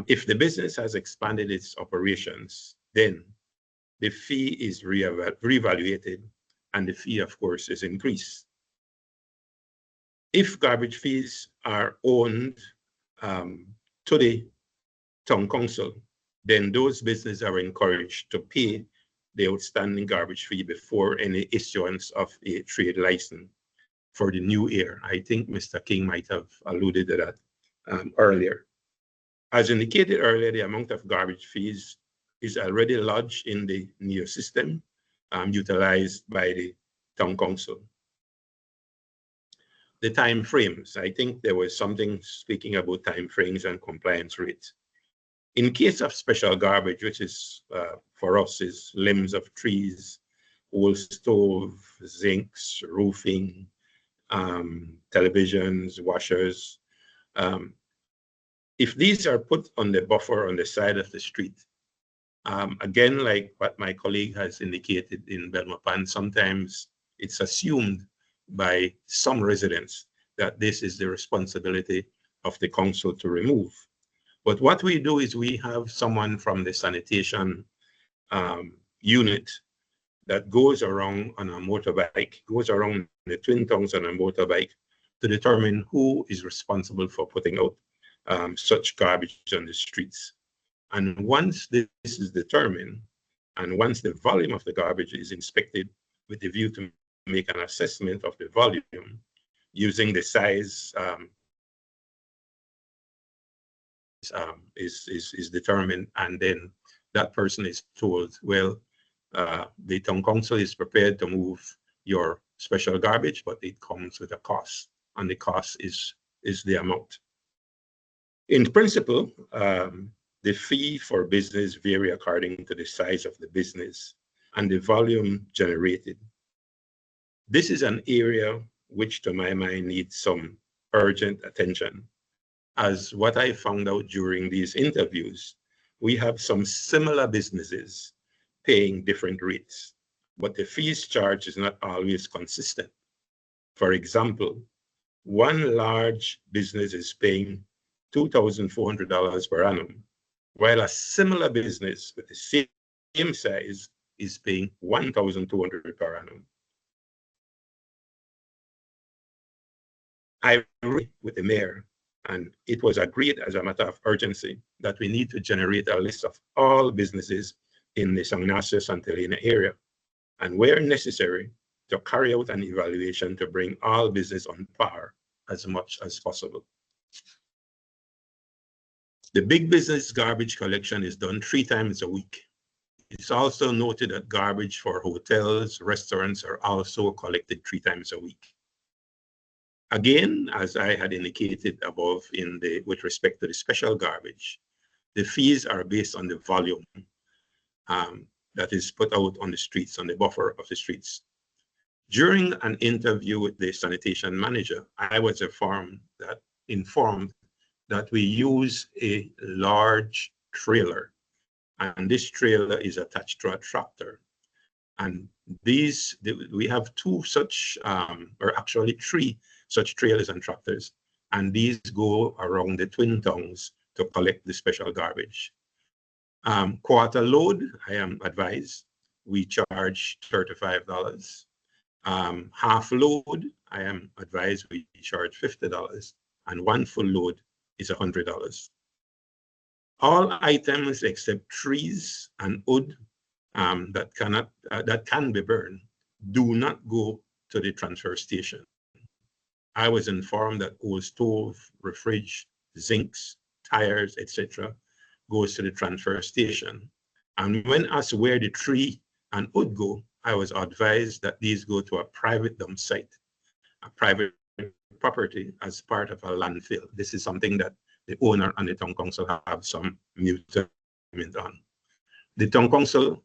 If the business has expanded its operations, then the fee is reevaluated and the fee, of course, is increased. If garbage fees are owned to the town council, then those businesses are encouraged to pay the outstanding garbage fee before any issuance of a trade license for the new year. I think Mr. King might have alluded to that earlier. As indicated earlier, the amount of garbage fees is already lodged in the NEO system, utilized by the town council. The time frames. I think there was something speaking about time frames and compliance rates. In case of special garbage, which is for us is limbs of trees, old stove, zincs, roofing, televisions, washers. If these are put on the buffer on the side of the street, again, like what my colleague has indicated in Belmopan, sometimes it's assumed by some residents that this is the responsibility of the council to remove. But what we do is we have someone from the sanitation unit that goes around on a motorbike, goes around the twin towns on a motorbike to determine who is responsible for putting out such garbage on the streets. And once this is determined, and once the volume of the garbage is inspected with the view to make an assessment of the volume using the size is determined, and then that person is told, well, the town council is prepared to move your special garbage, but it comes with a cost, and the cost is the amount. In principle, the fee for business vary according to the size of the business and the volume generated. This is an area which, to my mind, needs some urgent attention, as what I found out during these interviews, we have some similar businesses paying different rates, but the fees charged is not always consistent. For example, one large business is paying $2,400 per annum, while a similar business with the same size is paying $1,200 per annum. I agreed with the mayor, and it was agreed as a matter of urgency that we need to generate a list of all businesses in the San Ignacio Santa Elena area, and where necessary, to carry out an evaluation to bring all business on par as much as possible. The big business garbage collection is done 3 times a week. It's also noted that garbage for hotels, restaurants are also collected 3 times a week. Again, as I had indicated above with respect to the special garbage, the fees are based on the volume that is put out on the streets, on the buffer of the streets. During an interview with the sanitation manager, I was informed that we use a large trailer, and this trailer is attached to a tractor. And we have 2 such, or actually 3 such trailers and tractors, and these go around the twin towns to collect the special garbage. Quarter load, I am advised, we charge $35. Half load, I am advised, we charge $50, and 1 full load is $100. All items except trees and wood that can be burned do not go to the transfer station. I was informed that old stove, refrige, zincs, tires, etc., goes to the transfer station. And when asked where the tree and wood go, I was advised that these go to a private dump site, a private property as part of a landfill. This is something that the owner and the town council have some mutual agreement on. The town council,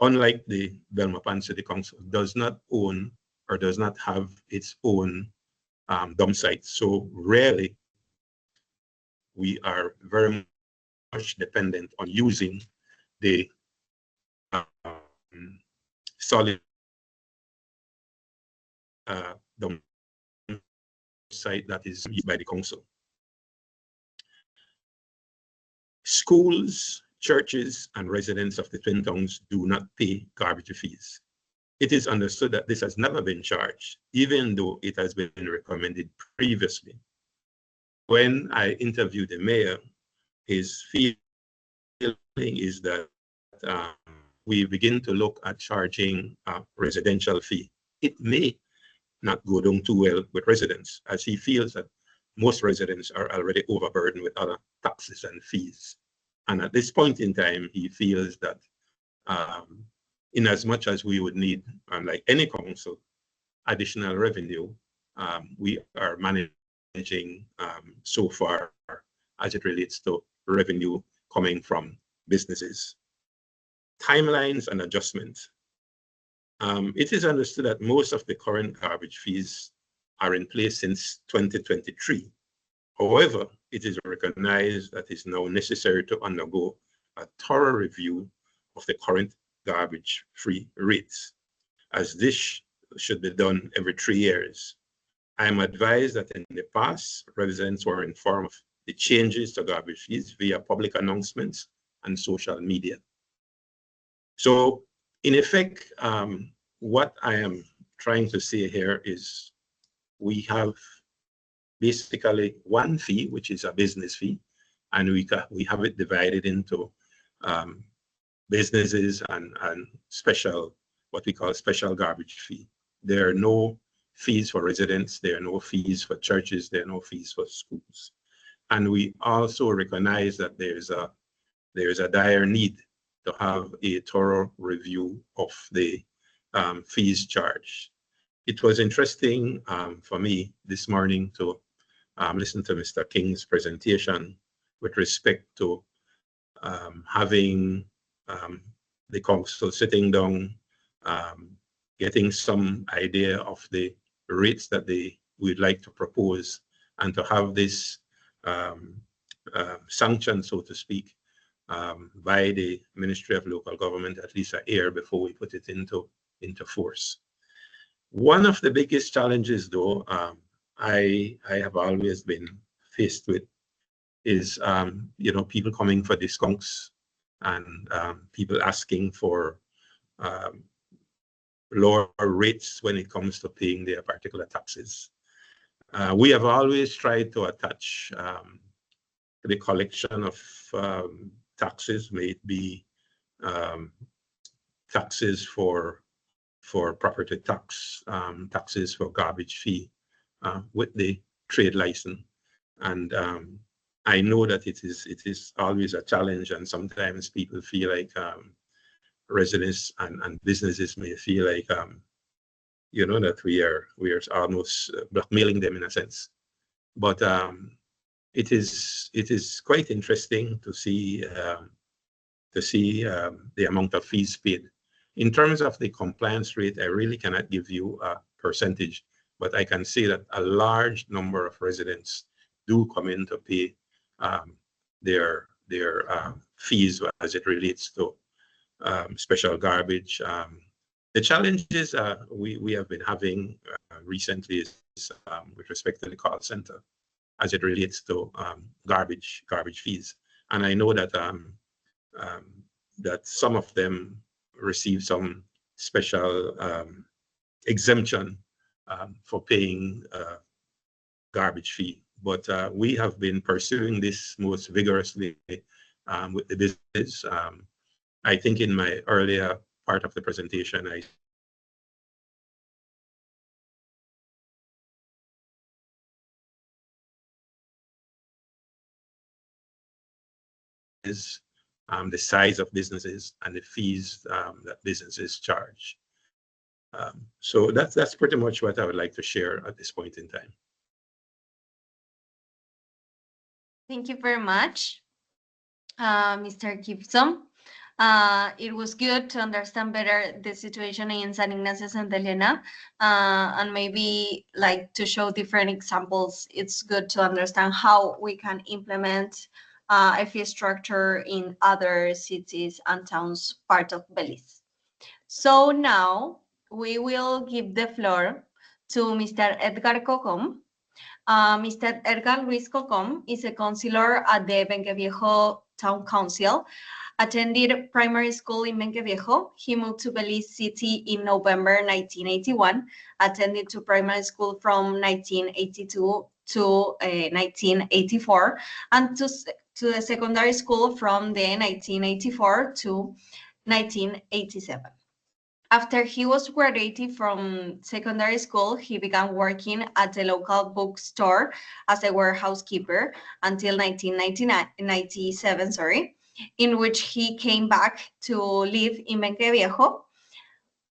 unlike the Belmopan City Council, does not own or does not have its own dump sites. So rarely we are very much dependent on using the solid dump site that is used by the council. Schools, churches, and residents of the Twin Towns do not pay garbage fees. It is understood that this has never been charged, even though it has been recommended previously. When I interviewed the mayor, his feeling is that we begin to look at charging a residential fee. It may not go down too well with residents, as he feels that most residents are already overburdened with other taxes and fees. And at this point in time, he feels that in as much as we would need, like any council, additional revenue, we are managing so far as it relates to revenue coming from businesses. Timelines and adjustments. It is understood that most of the current garbage fees are in place since 2023. However, it is recognized that it's now necessary to undergo a thorough review of the current garbage-free rates, as this should be done every 3 years. I am advised that in the past, residents were informed of the changes to garbage fees via public announcements and social media. So, in effect, what I am trying to say here is we have basically one fee, which is a business fee, and we have it divided into businesses and special, what we call special garbage fee. There are no fees for residents, there are no fees for churches, there are no fees for schools. And we also recognize that there is a dire need to have a thorough review of the fees charged. It was interesting for me this morning to listen to Mr. King's presentation with respect to having the council sitting down, getting some idea of the rates that they would like to propose, and to have this sanction, so to speak, by the Ministry of Local Government at least a year before we put it into force. One of the biggest challenges, though, I have always been faced with is, people coming for discounts and people asking for lower rates when it comes to paying their particular taxes. We have always tried to attach the collection of taxes, may it be taxes for property tax, taxes for garbage fee, with the trade license. And I know that it is always a challenge, and sometimes people feel like residents and businesses may feel like that we are almost blackmailing them in a sense. But it is quite interesting to see the amount of fees paid. In terms of the compliance rate, I really cannot give you a percentage, but I can say that a large number of residents do come in to pay their fees as it relates to special garbage. The challenges we have been having recently is with respect to the call center as it relates to garbage fees. And I know that that some of them receive some special exemption for paying garbage fee. But we have been pursuing this most vigorously with the business. I think in my earlier part of the presentation, I is the size of businesses and the fees that businesses charge. So that's pretty much what I would like to share at this point in time. Thank you very much, Mr. Gibson. It was good to understand better the situation in San Ignacio Santa Elena, and maybe like to show different examples. It's good to understand how we can implement a fee structure in other cities and towns part of Belize. So now we will give the floor to Mr. Edgar Cocom. Mr. Edgar Luis Cocom is a councillor at the Benque Viejo Town Council. Attended primary school in Benque Viejo. He moved to Belize City in November 1981. Attended to primary school from 1982 to 1984, and to the secondary school from the 1984 to 1987. After he was graduated from secondary school, he began working at the local bookstore as a warehouse keeper until 1997, in which he came back to live in Benque Viejo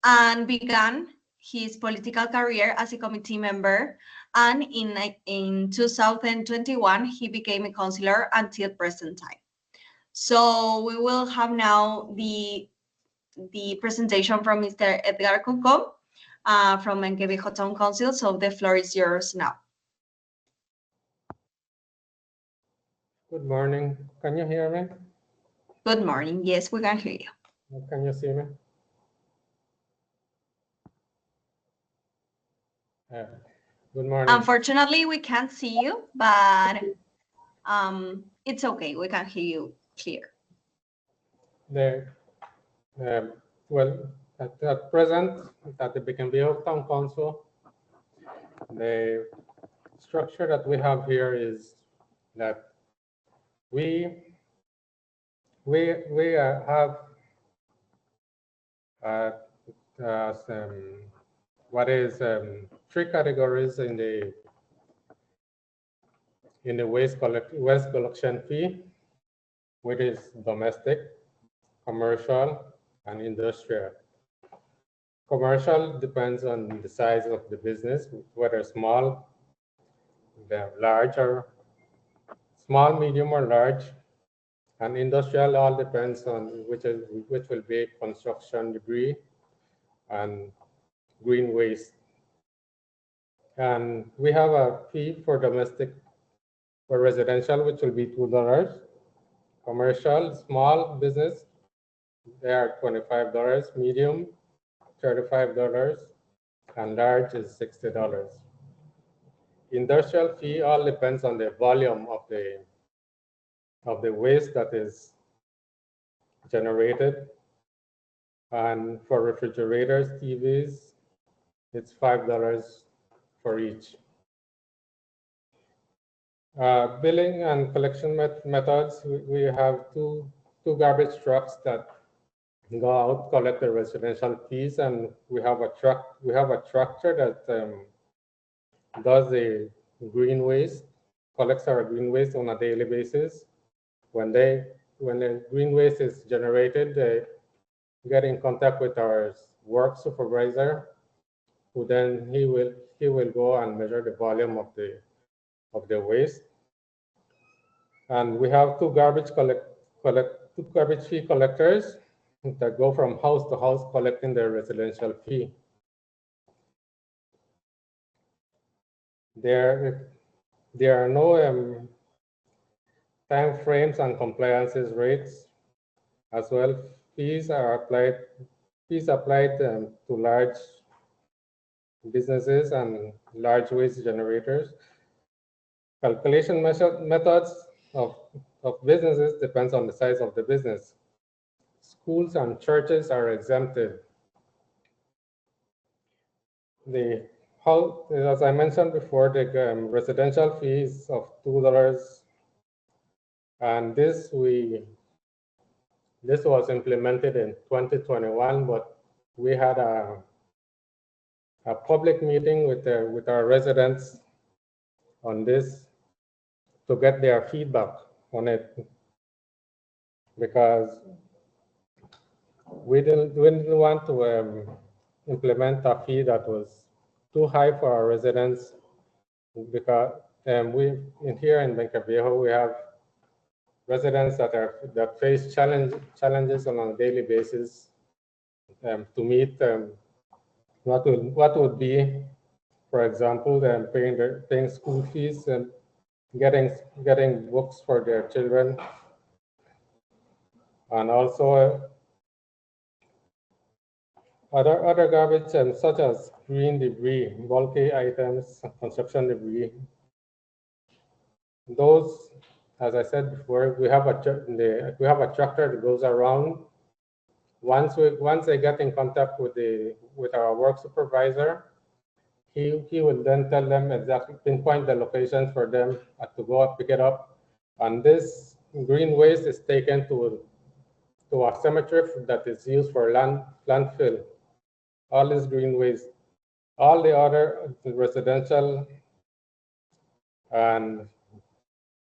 and began his political career as a committee member. And in 2021, he became a councillor until present time. So we will have now the presentation from Mr. Edgar Cocom from Benque Viejo Town Council. So the floor is yours now. Good morning. Can you hear me? Good morning. Yes, we can hear you. Can you see me? Good morning. Unfortunately, we can't see you, but it's okay. We can hear you clear. Well, at present, at the Benque Viejo Town Council, the structure that we have here is that we have three categories in the waste collection fee, which is domestic, commercial, and industrial. Commercial depends on the size of the business, whether small, large, or small, medium, or large, And industrial all depends on which will be construction debris and green waste. And we have a fee for domestic, for residential, which will be $2. Commercial, small business, they are $25. Medium, $35. And large is $60. Industrial fee all depends on the volume of the waste that is generated. And for refrigerators, TVs, it's $5 for each. Billing and collection methods, we have two garbage trucks that go out, collect the residential fees, and we have a tractor that does the green waste, collects our green waste on a daily basis. When the green waste is generated, they get in contact with our work supervisor, who then he will go and measure the volume of the waste. And we have two garbage fee collectors that go from house to house collecting their residential fee. There are no time frames and compliances rates. As well, fees applied to large businesses and large waste generators. Calculation methods of businesses depends on the size of the business. Schools and churches are exempted. As I mentioned before, the residential fees of $2, and this was implemented in 2021, but we had a public meeting with our residents on this to get their feedback on it, because we didn't want to implement a fee that was too high for our residents, because here in Benca Viejo we have residents that face challenges on a daily basis to meet what would be, for example, paying school fees and getting books for their children, and also other garbage such as green debris, bulky items, construction debris. Those, as I said before, we have a tractor that goes around. Once they get in contact with our work supervisor, he will then tell them exactly, pinpoint the locations for them to go pick it up. And this green waste is taken to a cemetery that is used for landfill. All this green waste, all the other residential, and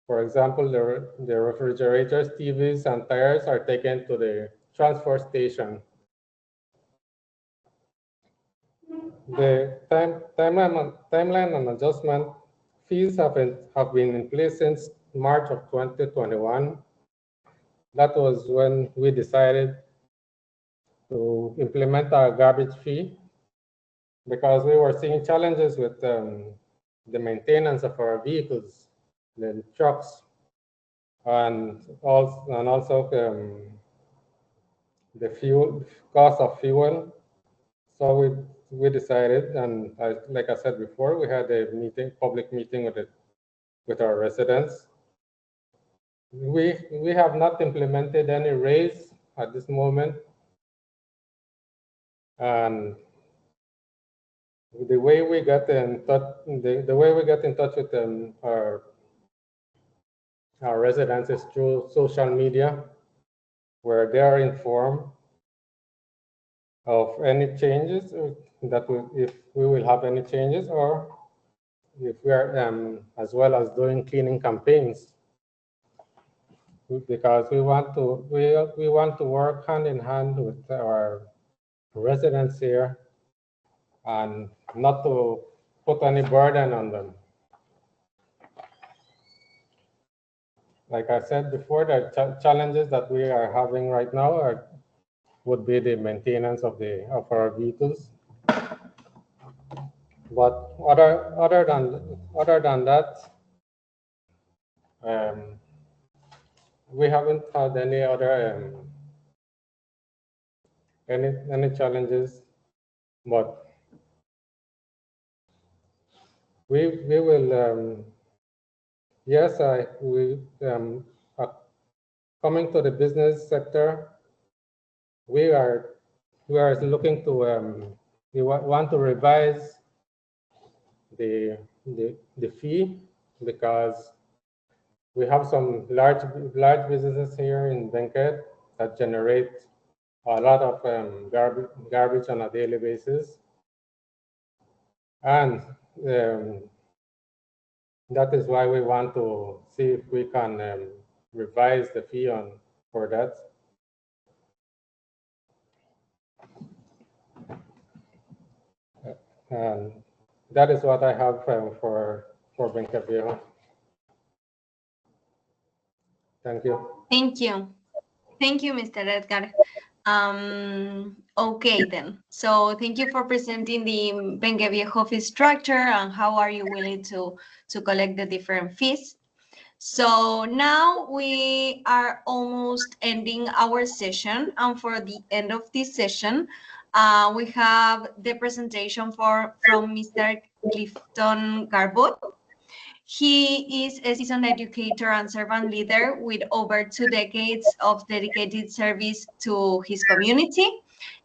for example, the refrigerators, TVs, and tires are taken to the transfer station. The timeline and adjustment fees have been in place since March of 2021. That was when we decided to implement our garbage fee, because we were seeing challenges with the maintenance of our vehicles, the trucks, and also the fuel cost of fuel. So we decided, and like I said before, we had a public meeting with our residents. We have not implemented any raise at this moment, and the way we get in touch with our residents is through social media, where they are informed of any changes if we will have any changes, or if we are as well as doing cleaning campaigns, because we want to work hand in hand with our residents here and not to put any burden on them. like I said before, the challenges that we are having right now would be the maintenance of our vehicles. But other than that, we haven't had any other any challenges. But we will yes, we coming to the business sector, we are looking to we want to revise the fee, because we have some large businesses here in Benguet that generate a lot of garbage on a daily basis, and that is why we want to see if we can revise the fee for that. And that is what I have for Benguet Viejo. Thank you. Thank you. Thank you, Mr. Edgar. Okay then. So thank you for presenting the Benguet Viejo fee structure and how are you willing to collect the different fees. So now we are almost ending our session, and for the end of this session, we have the presentation from Mr. Clifton Garbutt. He is a seasoned educator and servant leader with over 2 decades of dedicated service to his community.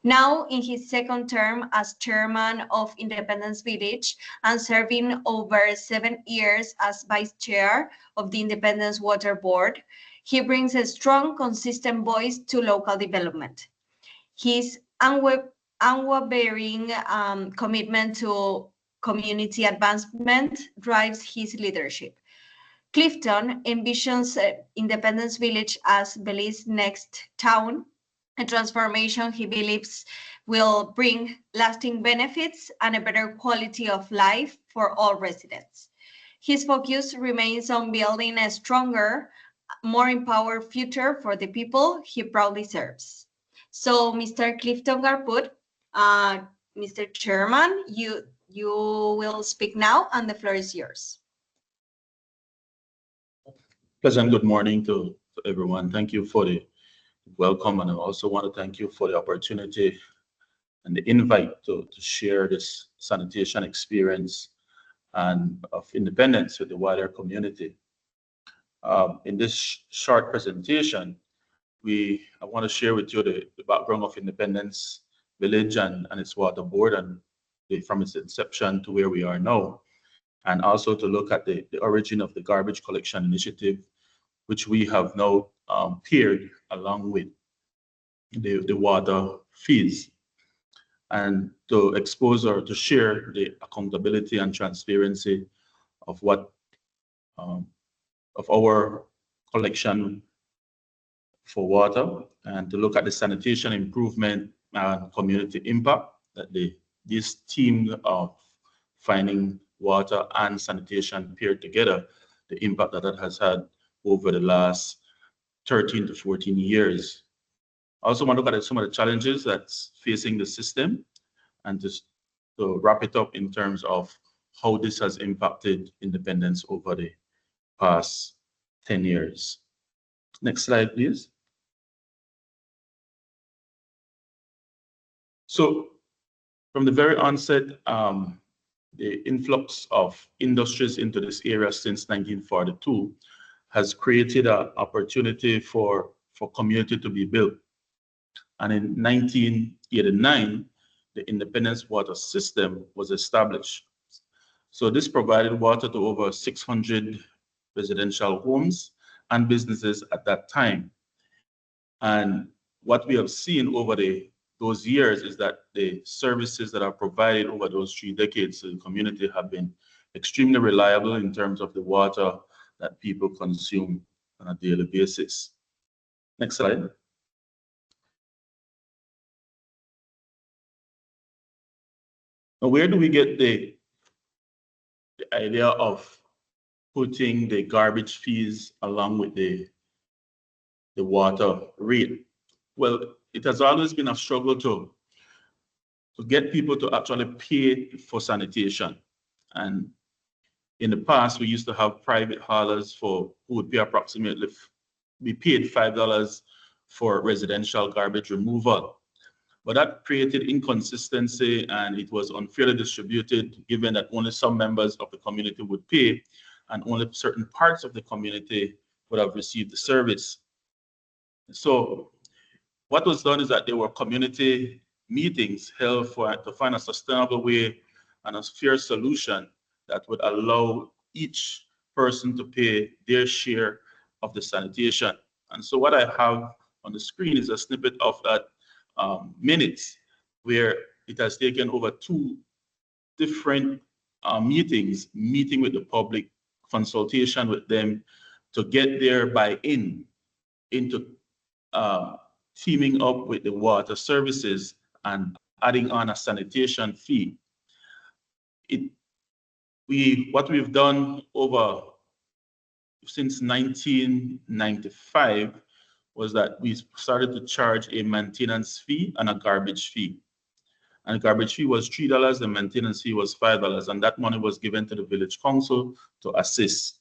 Now in his second term as chairman of Independence Village and serving over 7 years as vice chair of the Independence Water Board, he brings a strong, consistent voice to local development. His unwavering commitment to community advancement drives his leadership. Clifton envisions Independence Village as Belize's next town, a transformation he believes will bring lasting benefits and a better quality of life for all residents. His focus remains on building a stronger, more empowered future for the people he proudly serves. So, Mr. Clifton Garbutt, Mr. Chairman, you will speak now, and the floor is yours. Pleasant good morning to everyone. Thank you for the welcome, and I also want to thank you for the opportunity and the invite to share this sanitation experience and of Independence with the wider community. In this short presentation, I want to share with you the background of Independence Village and its water board, and from its inception to where we are now, and also to look at the origin of the garbage collection initiative, which we have now paired along with the water fees, and to expose or to share the accountability and transparency of what of our collection for water, and to look at the sanitation improvement and community impact that this team of finding water and sanitation paired together, the impact that has had over the last 13 to 14 years. I also want to look at some of the challenges that's facing the system, and just to wrap it up in terms of how this has impacted Independence over the past 10 years. Next slide, please. So from the very onset, the influx of industries into this area since 1942 has created an opportunity for community to be built. And in 1989, the Independence Water System was established. So this provided water to over 600 residential homes and businesses at that time. And what we have seen over those years is that the services that are provided over those 3 decades to the community have been extremely reliable in terms of the water that people consume on a daily basis. Next slide. Now, where do we get the idea of putting the garbage fees along with the water rate. Well, it has always been a struggle to get people to actually pay for sanitation. And in the past, we used to have private haulers who would pay approximately, we paid $5 for residential garbage removal. But that created inconsistency and it was unfairly distributed, given that only some members of the community would pay and only certain parts of the community would have received the service. So what was done is that there were community meetings held to find a sustainable way and a fair solution that would allow each person to pay their share of the sanitation. And so what I have on the screen is a snippet of that minutes where it has taken over 2 different meeting with the public, consultation with them to get their buy-in into teaming up with the water services and adding on a sanitation fee. What we've done over since 1995 was that we started to charge a maintenance fee and a garbage fee. And the garbage fee was $3, the maintenance fee was $5, and that money was given to the village council to assist.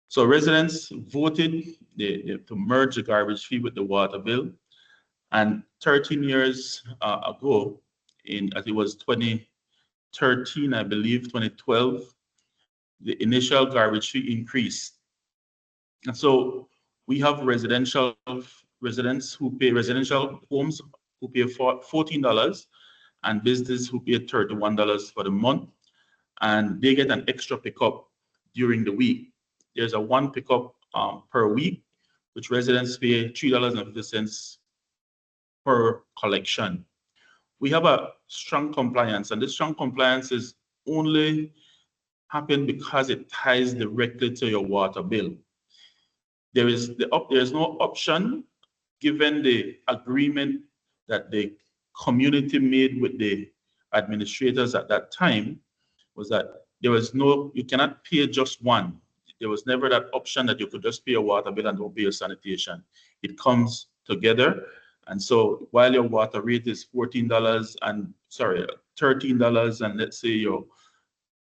So residents voted to merge the garbage fee with the water bill. And 13 years ago, I think it was 2013, I believe, 2012, the initial garbage fee increased. And so we have residents who pay, residential homes who pay $14 and business who pay $31 for the month. And they get an extra pickup during the week. There's a 1 pickup per week, which residents pay $3.50 per collection. We have a strong compliance, and this strong compliance is only happen because it ties directly to your water bill. There is no option, given the agreement that the community made with the administrators at that time, was that you cannot pay just one. There was never that option that you could just pay a water bill and don't pay your sanitation. It comes together. And so while your water rate is $13, and let's say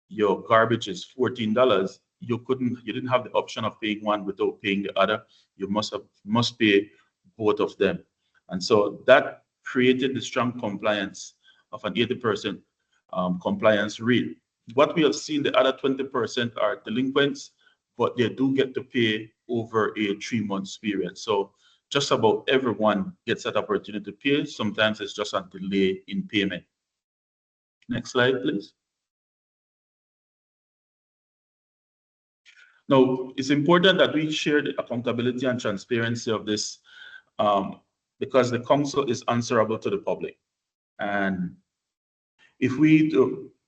your garbage is $14, you didn't have the option of paying one without paying the other. You must pay both of them. And so that created the strong compliance of an 80% compliance rate. What we have seen, the other 20% are delinquents, but they do get to pay over a 3-month period. So just about everyone gets that opportunity to pay. Sometimes it's just a delay in payment. Next slide, please. Now, it's important that we share the accountability and transparency of this because the council is answerable to the public. And if we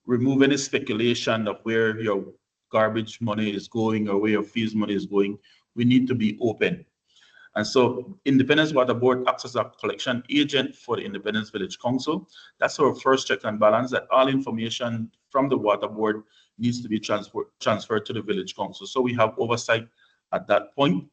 remove any speculation of where your garbage money is going or where your fees money is going, we need to be open. And so Independence Water Board acts as a collection agent for the Independence Village Council. That's our first check and balance, that all information from the Water Board needs to be transferred to the Village Council. So we have oversight at that point.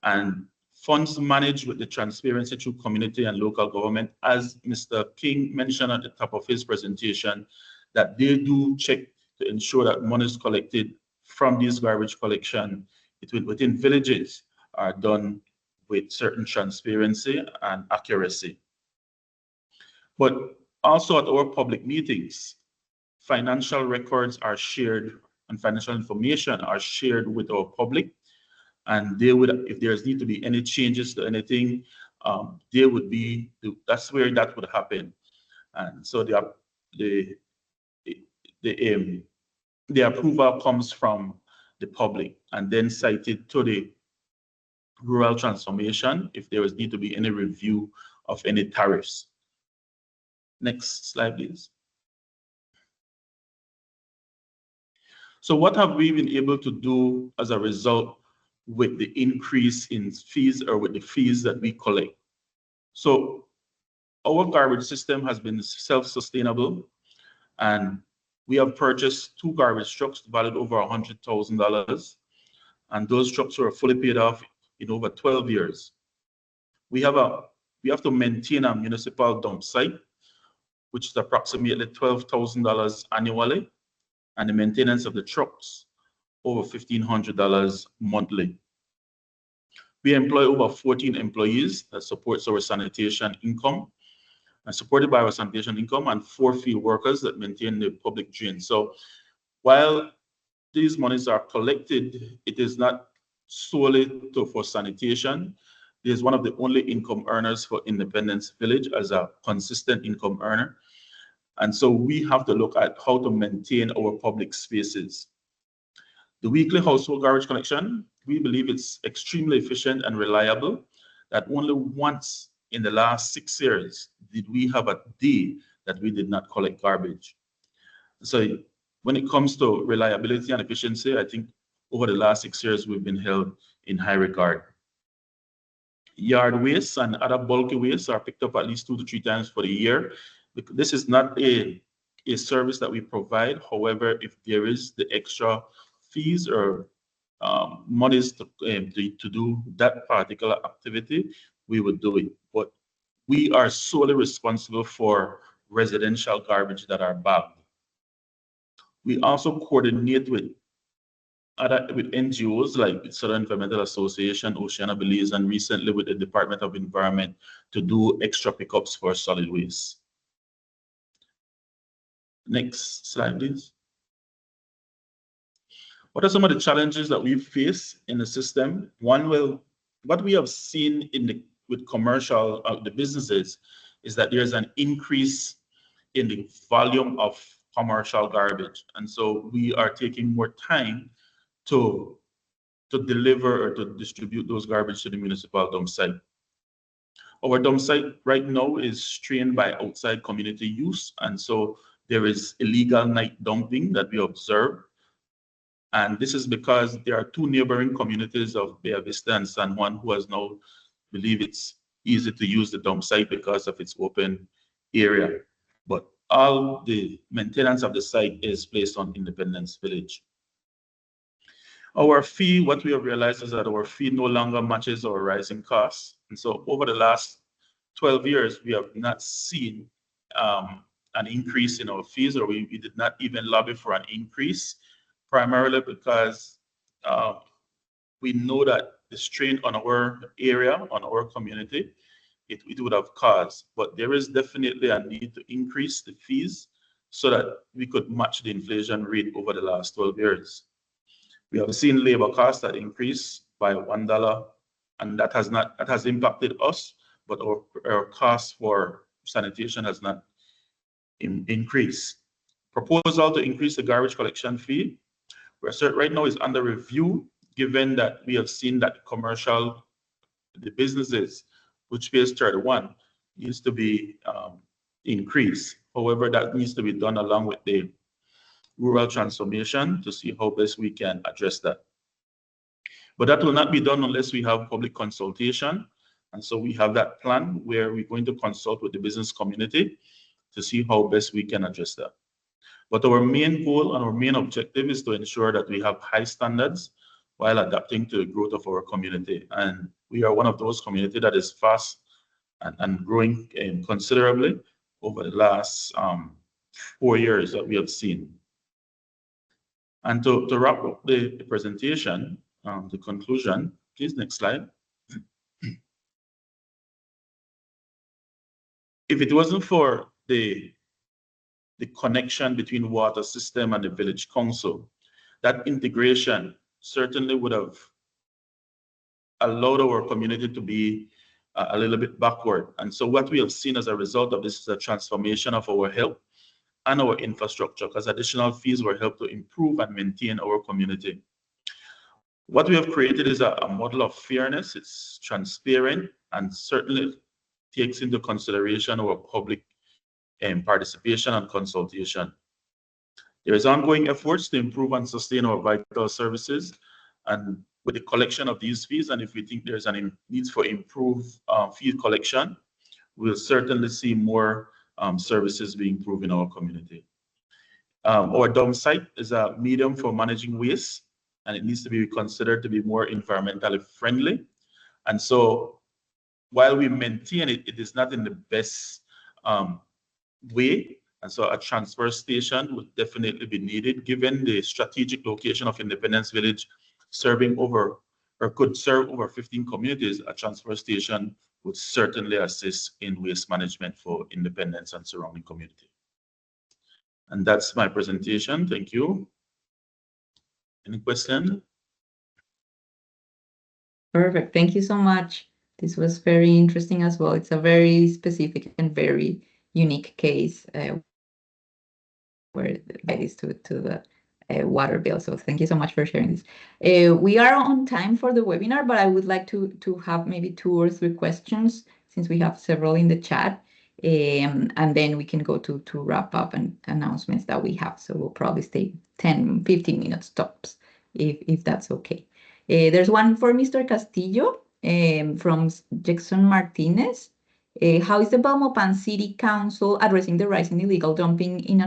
And funds managed with the transparency through community and local government, as Mr. King mentioned at the top of his presentation, that they do check to ensure that monies collected from these garbage collection within villages are done with certain transparency and accuracy. But also at our public meetings, financial records are shared and financial information are shared with our public. And they would, if there's need to be any changes to anything, that's where that would happen. And so the approval comes from the public and then cited to the rural transformation if there is need to be any review of any tariffs. Next slide, please. So what have we been able to do as a result with the increase in fees or with the fees that we collect? So our garbage system has been self-sustainable, and We have purchased 2 garbage trucks valued over $100,000, and those trucks were fully paid off in over 12 years. We have to maintain a municipal dump site, which is approximately $12,000 annually, and the maintenance of the trucks over $1,500 monthly. We employ over 14 employees that supports our sanitation income, and supported by our sanitation income, and 4 field workers that maintain the public drain. So while these monies are collected, it is not solely for sanitation. It is one of the only income earners for Independence Village as a consistent income earner. And so we have to look at how to maintain our public spaces. The weekly household garbage collection, we believe it's extremely efficient and reliable, that only once in the last 6 years did we have a day that we did not collect garbage. So when it comes to reliability and efficiency, I think over the last 6 years, we've been held in high regard. Yard waste and other bulky waste are picked up at least 2 to 3 times for the year. This is not a service that we provide. However, if there is the extra fees or monies to do that particular activity, we would do it. But we are solely responsible for residential garbage that are bagged. We also coordinate with NGOs like the Southern Environmental Association, Oceana Belize, and recently with the Department of Environment to do extra pickups for solid waste. Next slide, please. What are some of the challenges that we face in the system? One, what we have seen with commercial, the businesses, is that there's an increase in the volume of commercial garbage. And so we are taking more time to deliver or to distribute those garbage to the municipal dump site. Our dump site right now is strained by outside community use, and so there is illegal night dumping that we observe. And this is because there are 2 neighboring communities of Bella Vista and San Juan who has now believe it's easy to use the dump site because of its open area. But all the maintenance of the site is placed on Independence Village. Our fee, what we have realized is that our fee no longer matches our rising costs. And so over the last 12 years, we have not seen an increase in our fees, or we did not even lobby for an increase, primarily because we know that the strain on our area, on our community, it would have caused. But there is definitely a need to increase the fees so that we could match the inflation rate over the last 12 years. We have seen labor costs that increase by $1, and that has impacted us, but our cost for sanitation has not increased. Proposal to increase the garbage collection fee, right now is under review, given that we have seen that the businesses, which pays 31, needs to be increased. However, that needs to be done along with the rural transformation to see how best we can address that. But that will not be done unless we have public consultation. And so we have that plan where we're going to consult with the business community to see how best we can address that. But our main goal and our main objective is to ensure that we have high standards while adapting to the growth of our community. And we are one of those communities that is fast and growing considerably over the last 4 years that we have seen. And to wrap up the presentation, the conclusion, please, next slide. If it wasn't for the connection between water system and the village council, that integration certainly would have allowed our community to be a little bit backward. And so what we have seen as a result of this is a transformation of our health and our infrastructure, because additional fees will help to improve and maintain our community. What we have created is a model of fairness. It's transparent and certainly takes into consideration our public participation and consultation. There is ongoing efforts to improve and sustain our vital services, and with the collection of these fees, and if we think there's any needs for improved fee collection, we'll certainly see more services being improved in our community. Our dump site is a medium for managing waste, and it needs to be considered to be more environmentally friendly. And so while we maintain it, it is not in the best way. And so a transfer station would definitely be needed, given the strategic location of Independence Village, serving over, or could serve over 15 communities. A transfer station would certainly assist in waste management for Independence and surrounding community. And that's my presentation. Thank you. Any question? Perfect. Thank you so much. This was very interesting as well. It's a very specific and very unique case where that is to the water bill. So thank you so much for sharing this. We are on time for the webinar, but I would like to have maybe 2 or 3 questions since we have several in the chat. And then we can go to wrap up and announcements that we have. So we'll probably stay 10, 15 minutes tops, if that's okay. There's one for Mr. Castillo from Jackson Martinez. How is the Belmopan City Council addressing the rise in illegal dumping in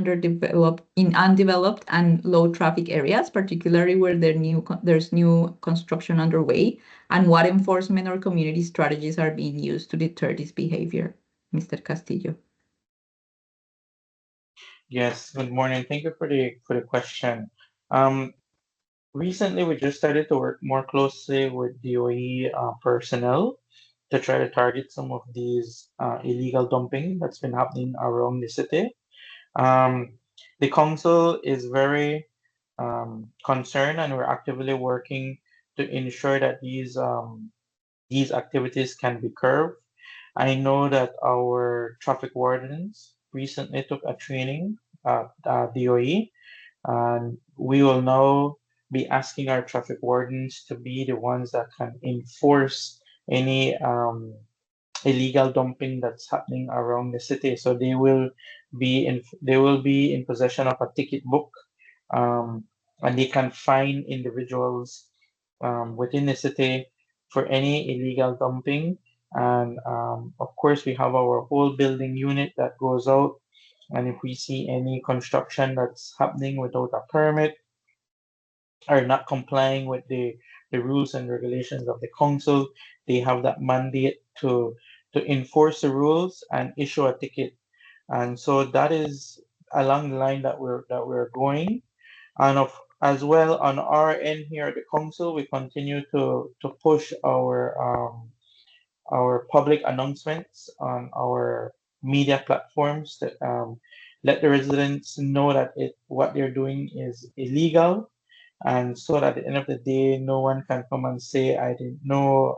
undeveloped and low traffic areas, particularly where there's new construction underway? And what enforcement or community strategies are being used to deter this behavior? Mr. Castillo. Yes, good morning. Thank you for the question. Recently, we just started to work more closely with DOE personnel to try to target some of these illegal dumping that's been happening around the city. The council is very concerned, and we're actively working to ensure that these activities can be curbed. I know that our traffic wardens recently took a training at DOE, and we will now be asking our traffic wardens to be the ones that can enforce any illegal dumping that's happening around the city. So they will be in possession of a ticket book, and they can fine individuals within the city for any illegal dumping. And of course, we have our whole building unit that goes out, and if we see any construction that's happening without a permit or not complying with the rules and regulations of the council, they have that mandate to enforce the rules and issue a ticket. And so that is along the line that we're going. And as well on our end here at the council, we continue to push our public announcements on our media platforms that let the residents know that what they're doing is illegal, and so that at the end of the day, no one can come and say, I didn't know,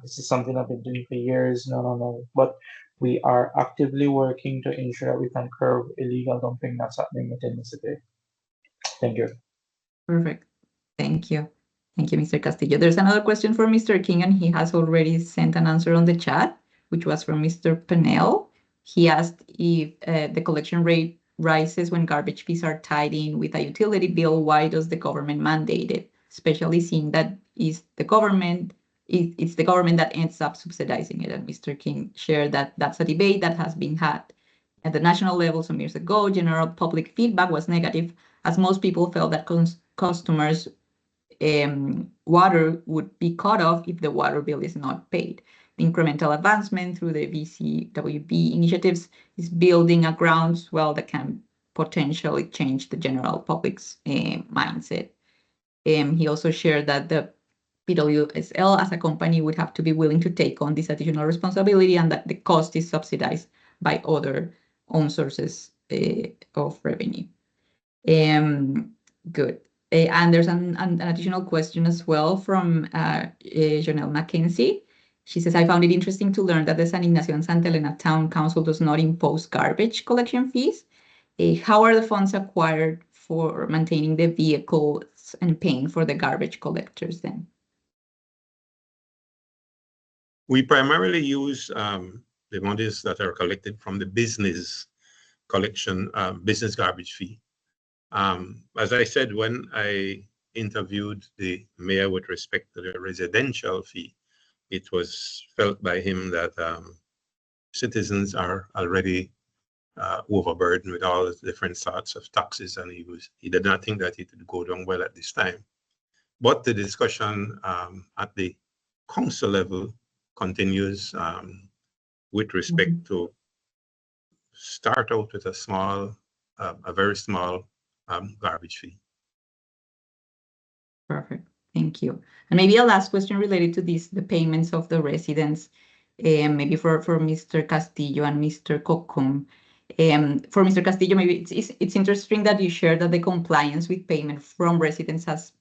this is something I've been doing for years. No. But we are actively working to ensure that we can curb illegal dumping that's happening within the city. Thank you. Perfect. Thank you. Thank you, Mr. Castillo. There's another question for Mr. King, and he has already sent an answer on the chat, which was from Mr. Pennell. He asked if the collection rate rises when garbage fees are tied in with a utility bill. Why does the government mandate it? Especially seeing that it's the government that ends up subsidizing it. And Mr. King shared that that's a debate that has been had at the national level some years ago. General public feedback was negative, as most people felt that customers' water would be cut off if the water bill is not paid. The incremental advancement through the VCWB initiatives is building a groundswell that can potentially change the general public's mindset. He also shared that the PWSL as a company would have to be willing to take on this additional responsibility, and that the cost is subsidized by other own sources of revenue. Good. And there's an additional question as well from Janelle Mackenzie. She says, I found it interesting to learn that the San Ignacio and Santa Elena Town Council does not impose garbage collection fees. How are the funds acquired for maintaining the vehicles and paying for the garbage collectors then? We primarily use the monies that are collected from the business collection, business garbage fee. As I said, when I interviewed the mayor with respect to the residential fee, it was felt by him that citizens are already overburdened with all the different sorts of taxes, and he did not think that it would go down well at this time. But the discussion at the council level continues with respect to start out with a very small garbage fee. Perfect. Thank you. And maybe a last question related to this, the payments of the residents, maybe for Mr. Castillo and Mr. Cocom. For Mr. Castillo, maybe it's interesting that you shared that the compliance with payment from residents has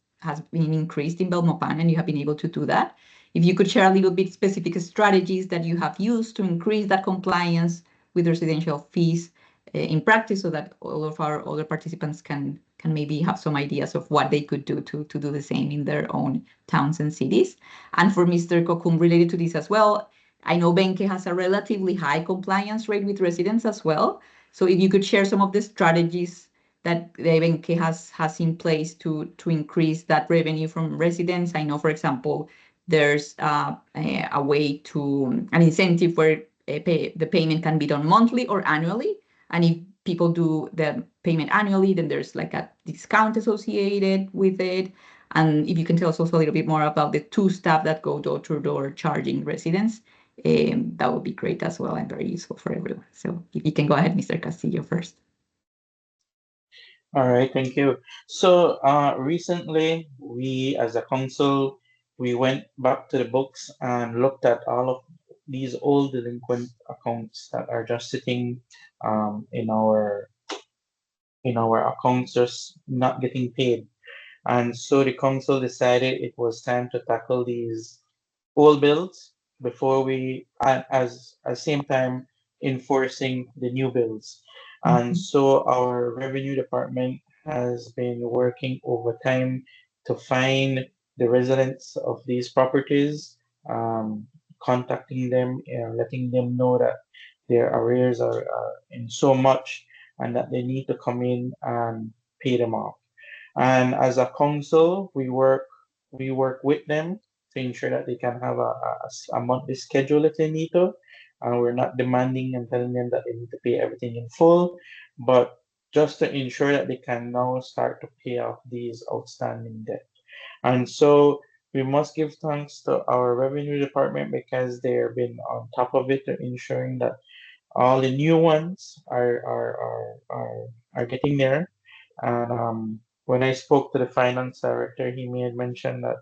been increased in Belmopan, and you have been able to do that. If you could share a little bit specific strategies that you have used to increase that compliance with residential fees in practice, so that all of our other participants can maybe have some ideas of what they could do to do the same in their own towns and cities. And for Mr. Kokum, related to this as well, I know Benke has a relatively high compliance rate with residents as well. So if you could share some of the strategies that the Benke has in place to increase that revenue from residents. I know, for example, there's a way to an incentive where the payment can be done monthly or annually. And if people do the payment annually, then there's like a discount associated with it. And if you can tell us also a little bit more about the two staff that go door to door charging residents, that would be great as well and very useful for everyone. So if you can go ahead, Mr. Castillo, first. All right, thank you. So recently, we as a council, we went back to the books and looked at all of these old delinquent accounts that are just sitting in our accounts, just not getting paid. And so the council decided it was time to tackle these old bills before we, and at same time enforcing the new bills. And so our revenue department has been working overtime to find the residents of these properties, contacting them and letting them know that their arrears are in so much and that they need to come in and pay them off. And as a council, we work with them to ensure that they can have a monthly schedule if they need to. And we're not demanding and telling them that they need to pay everything in full, but just to ensure that they can now start to pay off these outstanding debt. And so we must give thanks to our revenue department because they have been on top of it to ensuring that all the new ones are getting there. And when I spoke to the finance director, he made mention that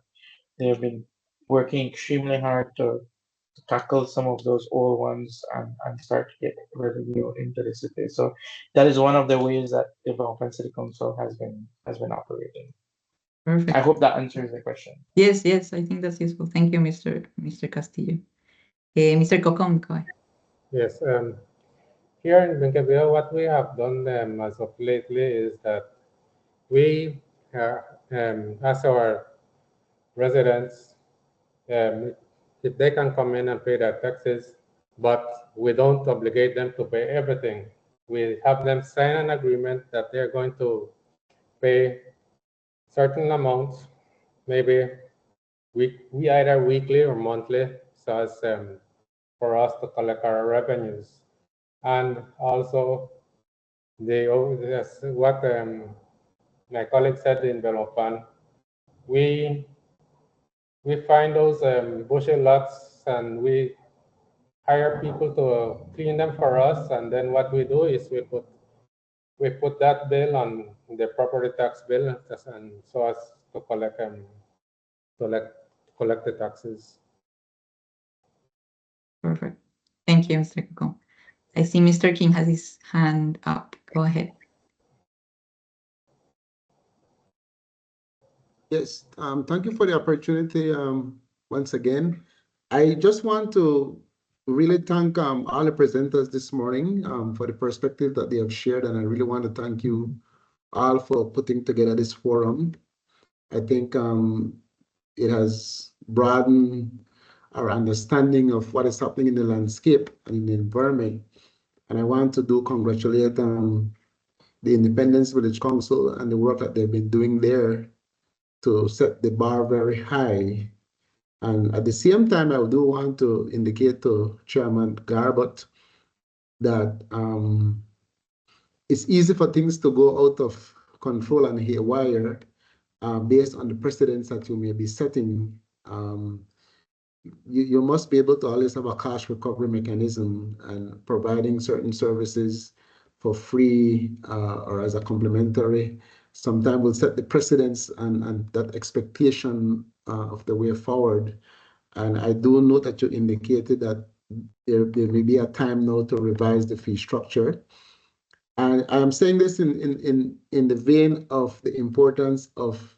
they have been working extremely hard to tackle some of those old ones and start to get revenue into the city. So that is one of the ways that the Belmopan City Council has been operating. Perfect. I hope that answers the question. Yes, I think that's useful. Thank you, Mr. Castillo. Mr. Cocom, go ahead. Yes, here in Benquebeo, what we have done as of lately is that we ask our residents if they can come in and pay their taxes, but we don't obligate them to pay everything. We have them sign an agreement that they're going to pay certain amounts, maybe we either weekly or monthly, so as for us to collect our revenues. And also, what my colleague said in Belmopan, we find those bushel lots and we hire people to clean them for us. And then what we do is we put that bill on the property tax bill, and so as to collect the taxes. Perfect. Thank you, Mr. Cocom. I see Mr. King has his hand up. Go ahead. Yes, thank you for the opportunity once again. I just want to really thank all the presenters this morning for the perspective that they have shared, and I really want to thank you all for putting together this forum. I think it has broadened our understanding of what is happening in the landscape and in the environment. And I want to congratulate the Independence Village Council and the work that they've been doing there to set the bar very high. And at the same time, I do want to indicate to Chairman Garbott that it's easy for things to go out of control and haywire based on the precedents that you may be setting. You must be able to always have a cash recovery mechanism and providing certain services for free or as a complementary. Sometimes will set the precedents and that expectation of the way forward. And I do note that you indicated that there may be a time now to revise the fee structure. And I'm saying this in the vein of the importance of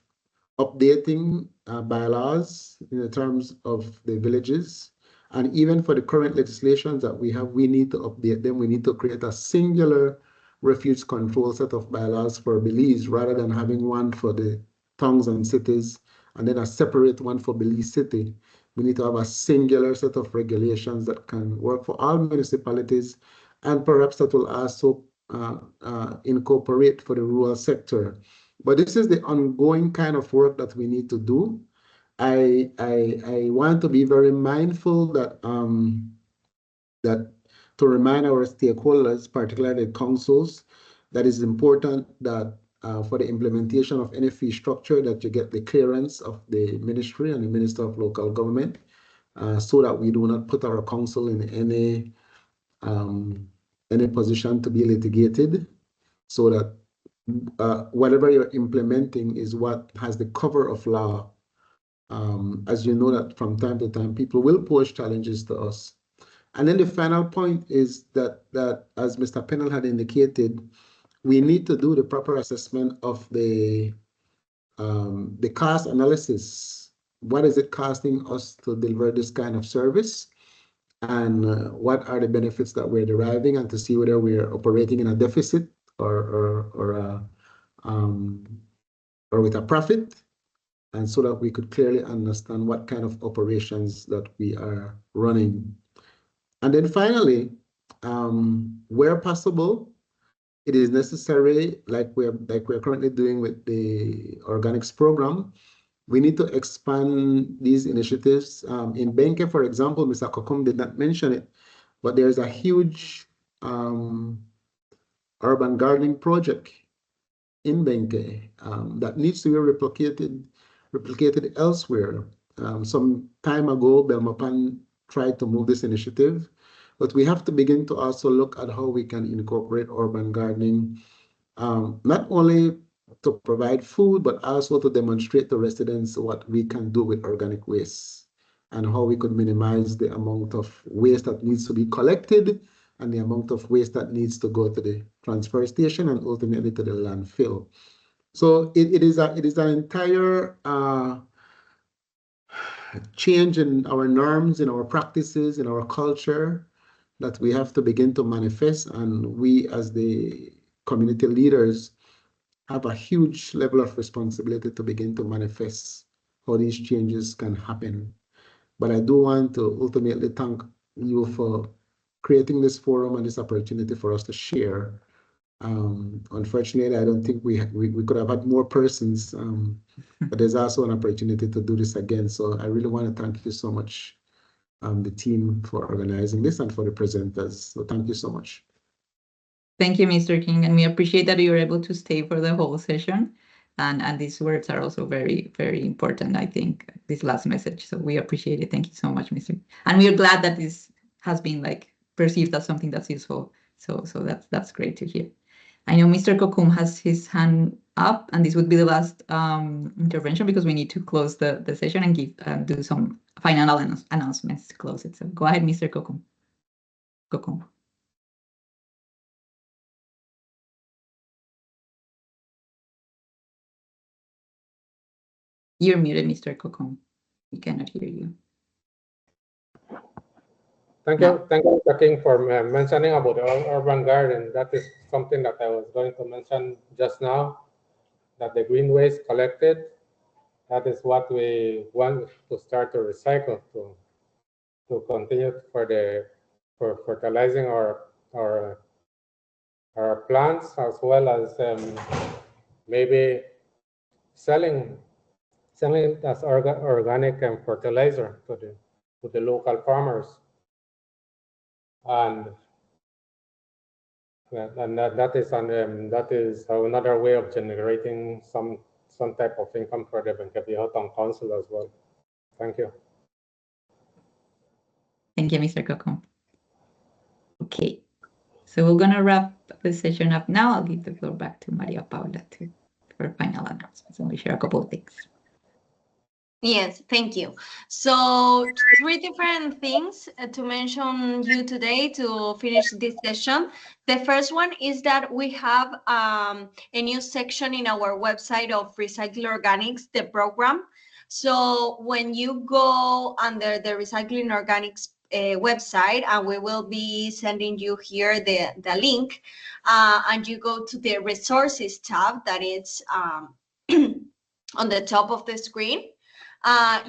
updating bylaws in the terms of the villages. And even for the current legislations that we have, we need to update them. We need to create a singular refuge control set of bylaws for Belize rather than having one for the towns and cities and then a separate one for Belize City. We need to have a singular set of regulations that can work for all municipalities and perhaps that will also incorporate for the rural sector. But this is the ongoing kind of work that we need to do. I want to be very mindful that that to remind our stakeholders, particularly the councils, that it's important that for the implementation of any fee structure that you get the clearance of the ministry and the Minister of Local Government so that we do not put our council in any position to be litigated, so that whatever you're implementing is what has the cover of law. As you know that from time to time, people will pose challenges to us. And then the final point is that as Mr. Pennell had indicated, we need to do the proper assessment of the cost analysis. What is it costing us to deliver this kind of service? And what are the benefits that we're deriving, and to see whether we're operating in a deficit or with a profit, and so that we could clearly understand what kind of operations that we are running. And then finally, where possible, it is necessary, like we're currently doing with the organics program, we need to expand these initiatives. In Benke, for example, Mr. Kokum did not mention it, but there's a huge urban gardening project in Benke that needs to be replicated elsewhere. Some time ago, Belmopan tried to move this initiative, but we have to begin to also look at how we can incorporate urban gardening, not only to provide food, but also to demonstrate to residents what we can do with organic waste and how we could minimize the amount of waste that needs to be collected and the amount of waste that needs to go to the transfer station and ultimately to the landfill. So it is an entire change in our norms, in our practices, in our culture that we have to begin to manifest. And we as the community leaders have a huge level of responsibility to begin to manifest how these changes can happen. But I do want to ultimately thank you for creating this forum and this opportunity for us to share. Unfortunately, I don't think we could have had more persons, but there's also an opportunity to do this again. So I really want to thank you so much, the team, for organizing this and for the presenters. So thank you so much. Thank you, Mr. King, and we appreciate that you were able to stay for the whole session. And these words are also very, very important, I think, this last message. So we appreciate it. Thank you so much, Mr. And we are glad that this has been perceived as something that's useful. So that's great to hear. I know Mr. Kokum has his hand up, and this would be the last intervention because we need to close the session and do some final announcements to close it. So go ahead, Mr. Kokum. You're muted, Mr. Kokum. We cannot hear you. Thank you, Mr. King, for mentioning about the urban garden. That is something that I was going to mention just now, that the green waste collected, that is what we want to start to recycle to continue for fertilizing our plants, as well as maybe selling it as organic and fertilizer to the local farmers. And And that is another way of generating some type of income for the Benkepi Town Council as well. Thank you. Thank you, Mr. Cocom. Okay, so we're going to wrap the session up now. I'll give the floor back to Maria Paula for final announcements, and we share a couple of things. Yes, thank you. So 3 different things to mention you today to finish this session. The first one is that we have a new section in our website of Recycle Organics, the program. So when you go under the Recycling Organics website, and we will be sending you here the link, and you go to the resources tab that is on the top of the screen.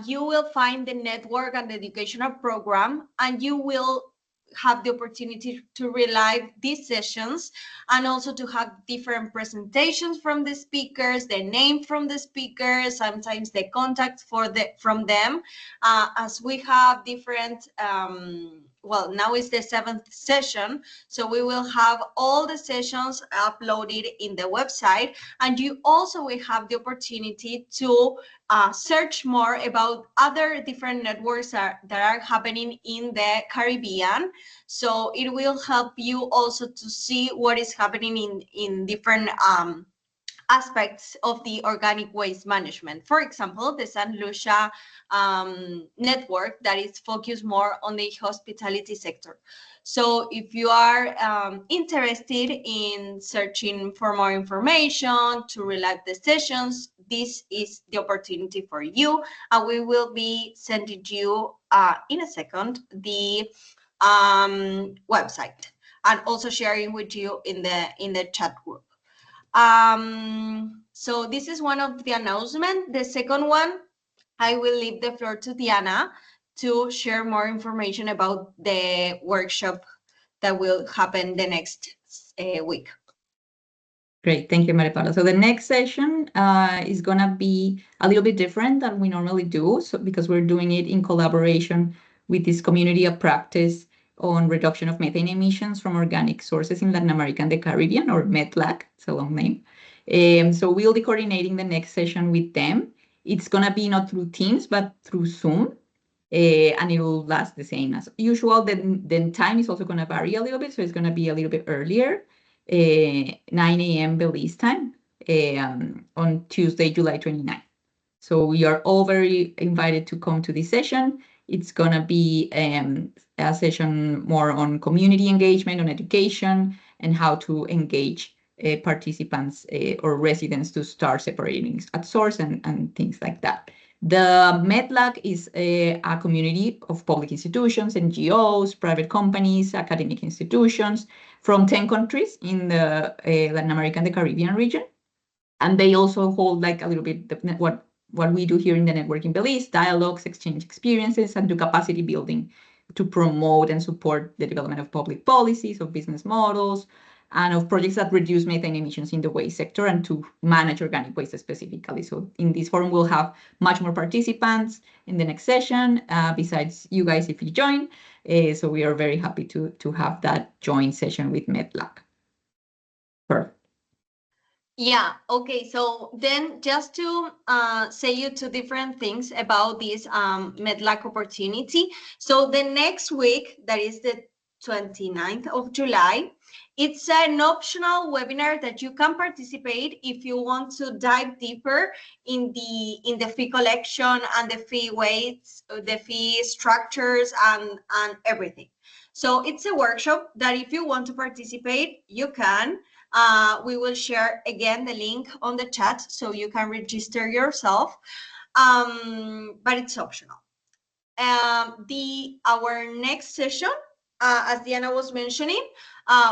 You will find the network and the educational program, and you will have the opportunity to relive these sessions and also to have different presentations from the speakers, the name from the speakers, sometimes the contact from them, as we have different well, now is the 7th session, so we will have all the sessions uploaded in the website, and you also will have the opportunity to search more about other different networks that are happening in the Caribbean. So it will help you also to see what is happening in different aspects of the organic waste management. For example, the San Lucia network that is focused more on the hospitality sector. So if you are interested in searching for more information, to relive the sessions, this is the opportunity for you. And we will be sending you in a second the website, and also sharing with you in the chat group. So this is one of the announcements. The second one, I will leave the floor to Diana to share more information about the workshop that will happen the next week. Great, thank you, Maria Paula. So the next session is going to be a little bit different than we normally do, so because we're doing it in collaboration with this community of practice on reduction of methane emissions from organic sources in Latin America and the Caribbean, or METLAC, it's a long name. So we'll be coordinating the next session with them. It's going to be not through Teams, but through Zoom. And it will last the same as usual. Then time is also going to vary a little bit, so it's going to be a little bit earlier, 9 a.m. Belize time on Tuesday, July 29th. So we are all very invited to come to this session. It's going to be a session more on community engagement, on education, and how to engage participants or residents to start separating at source and things like that. The METLAC is a community of public institutions, NGOs, private companies, academic institutions from 10 countries in the Latin America and the Caribbean region. And they also hold like a little bit what we do here in the network in Belize, dialogues, exchange experiences, and do capacity building to promote and support the development of public policies, of business models, and of projects that reduce methane emissions in the waste sector and to manage organic waste specifically. So in this forum, we'll have much more participants in the next session, besides you guys if you join. So we are very happy to have that joint session with METLAC. Perfect. Yeah, okay, so then just to say you 2 different things about this METLAC opportunity. So the next week, that is the 29th of July, it's an optional webinar that you can participate if you want to dive deeper in the fee collection and the fee weights, the fee structures, and everything. So it's a workshop that if you want to participate, you can. We will share again the link on the chat so you can register yourself, but it's optional. Our next session, as Diana was mentioning,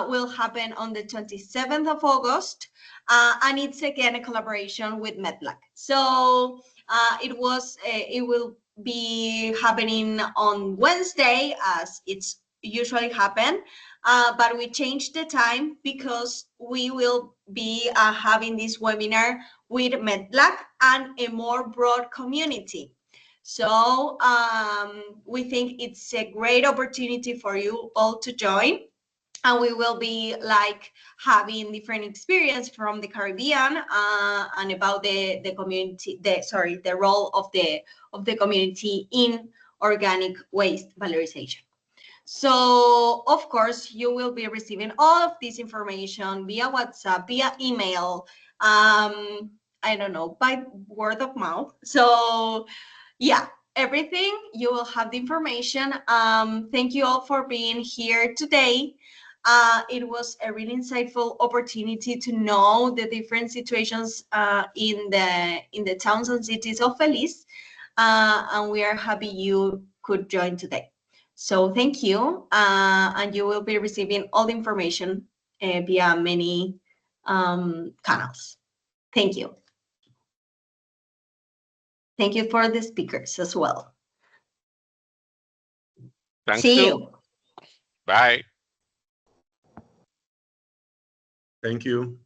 will happen on the 27th of August, and it's again a collaboration with METLAC. So it will be happening on Wednesday, as it's usually happen, but we changed the time because we will be having this webinar with METLAC and a more broad community. So we think it's a great opportunity for you all to join. And we will be like having different experience from the Caribbean and about the community, the role of the community in organic waste valorization. So, of course, you will be receiving all of this information via WhatsApp, via email, I don't know, by word of mouth. So, yeah, everything, you will have the information. Thank you all for being here today. It was a really insightful opportunity to know the different situations in the towns and cities of Belize, and we are happy you could join today. So thank you, and you will be receiving all the information via many canals. Thank you. Thank you for the speakers as well. Thanks, See Sue. you. Bye. Thank you.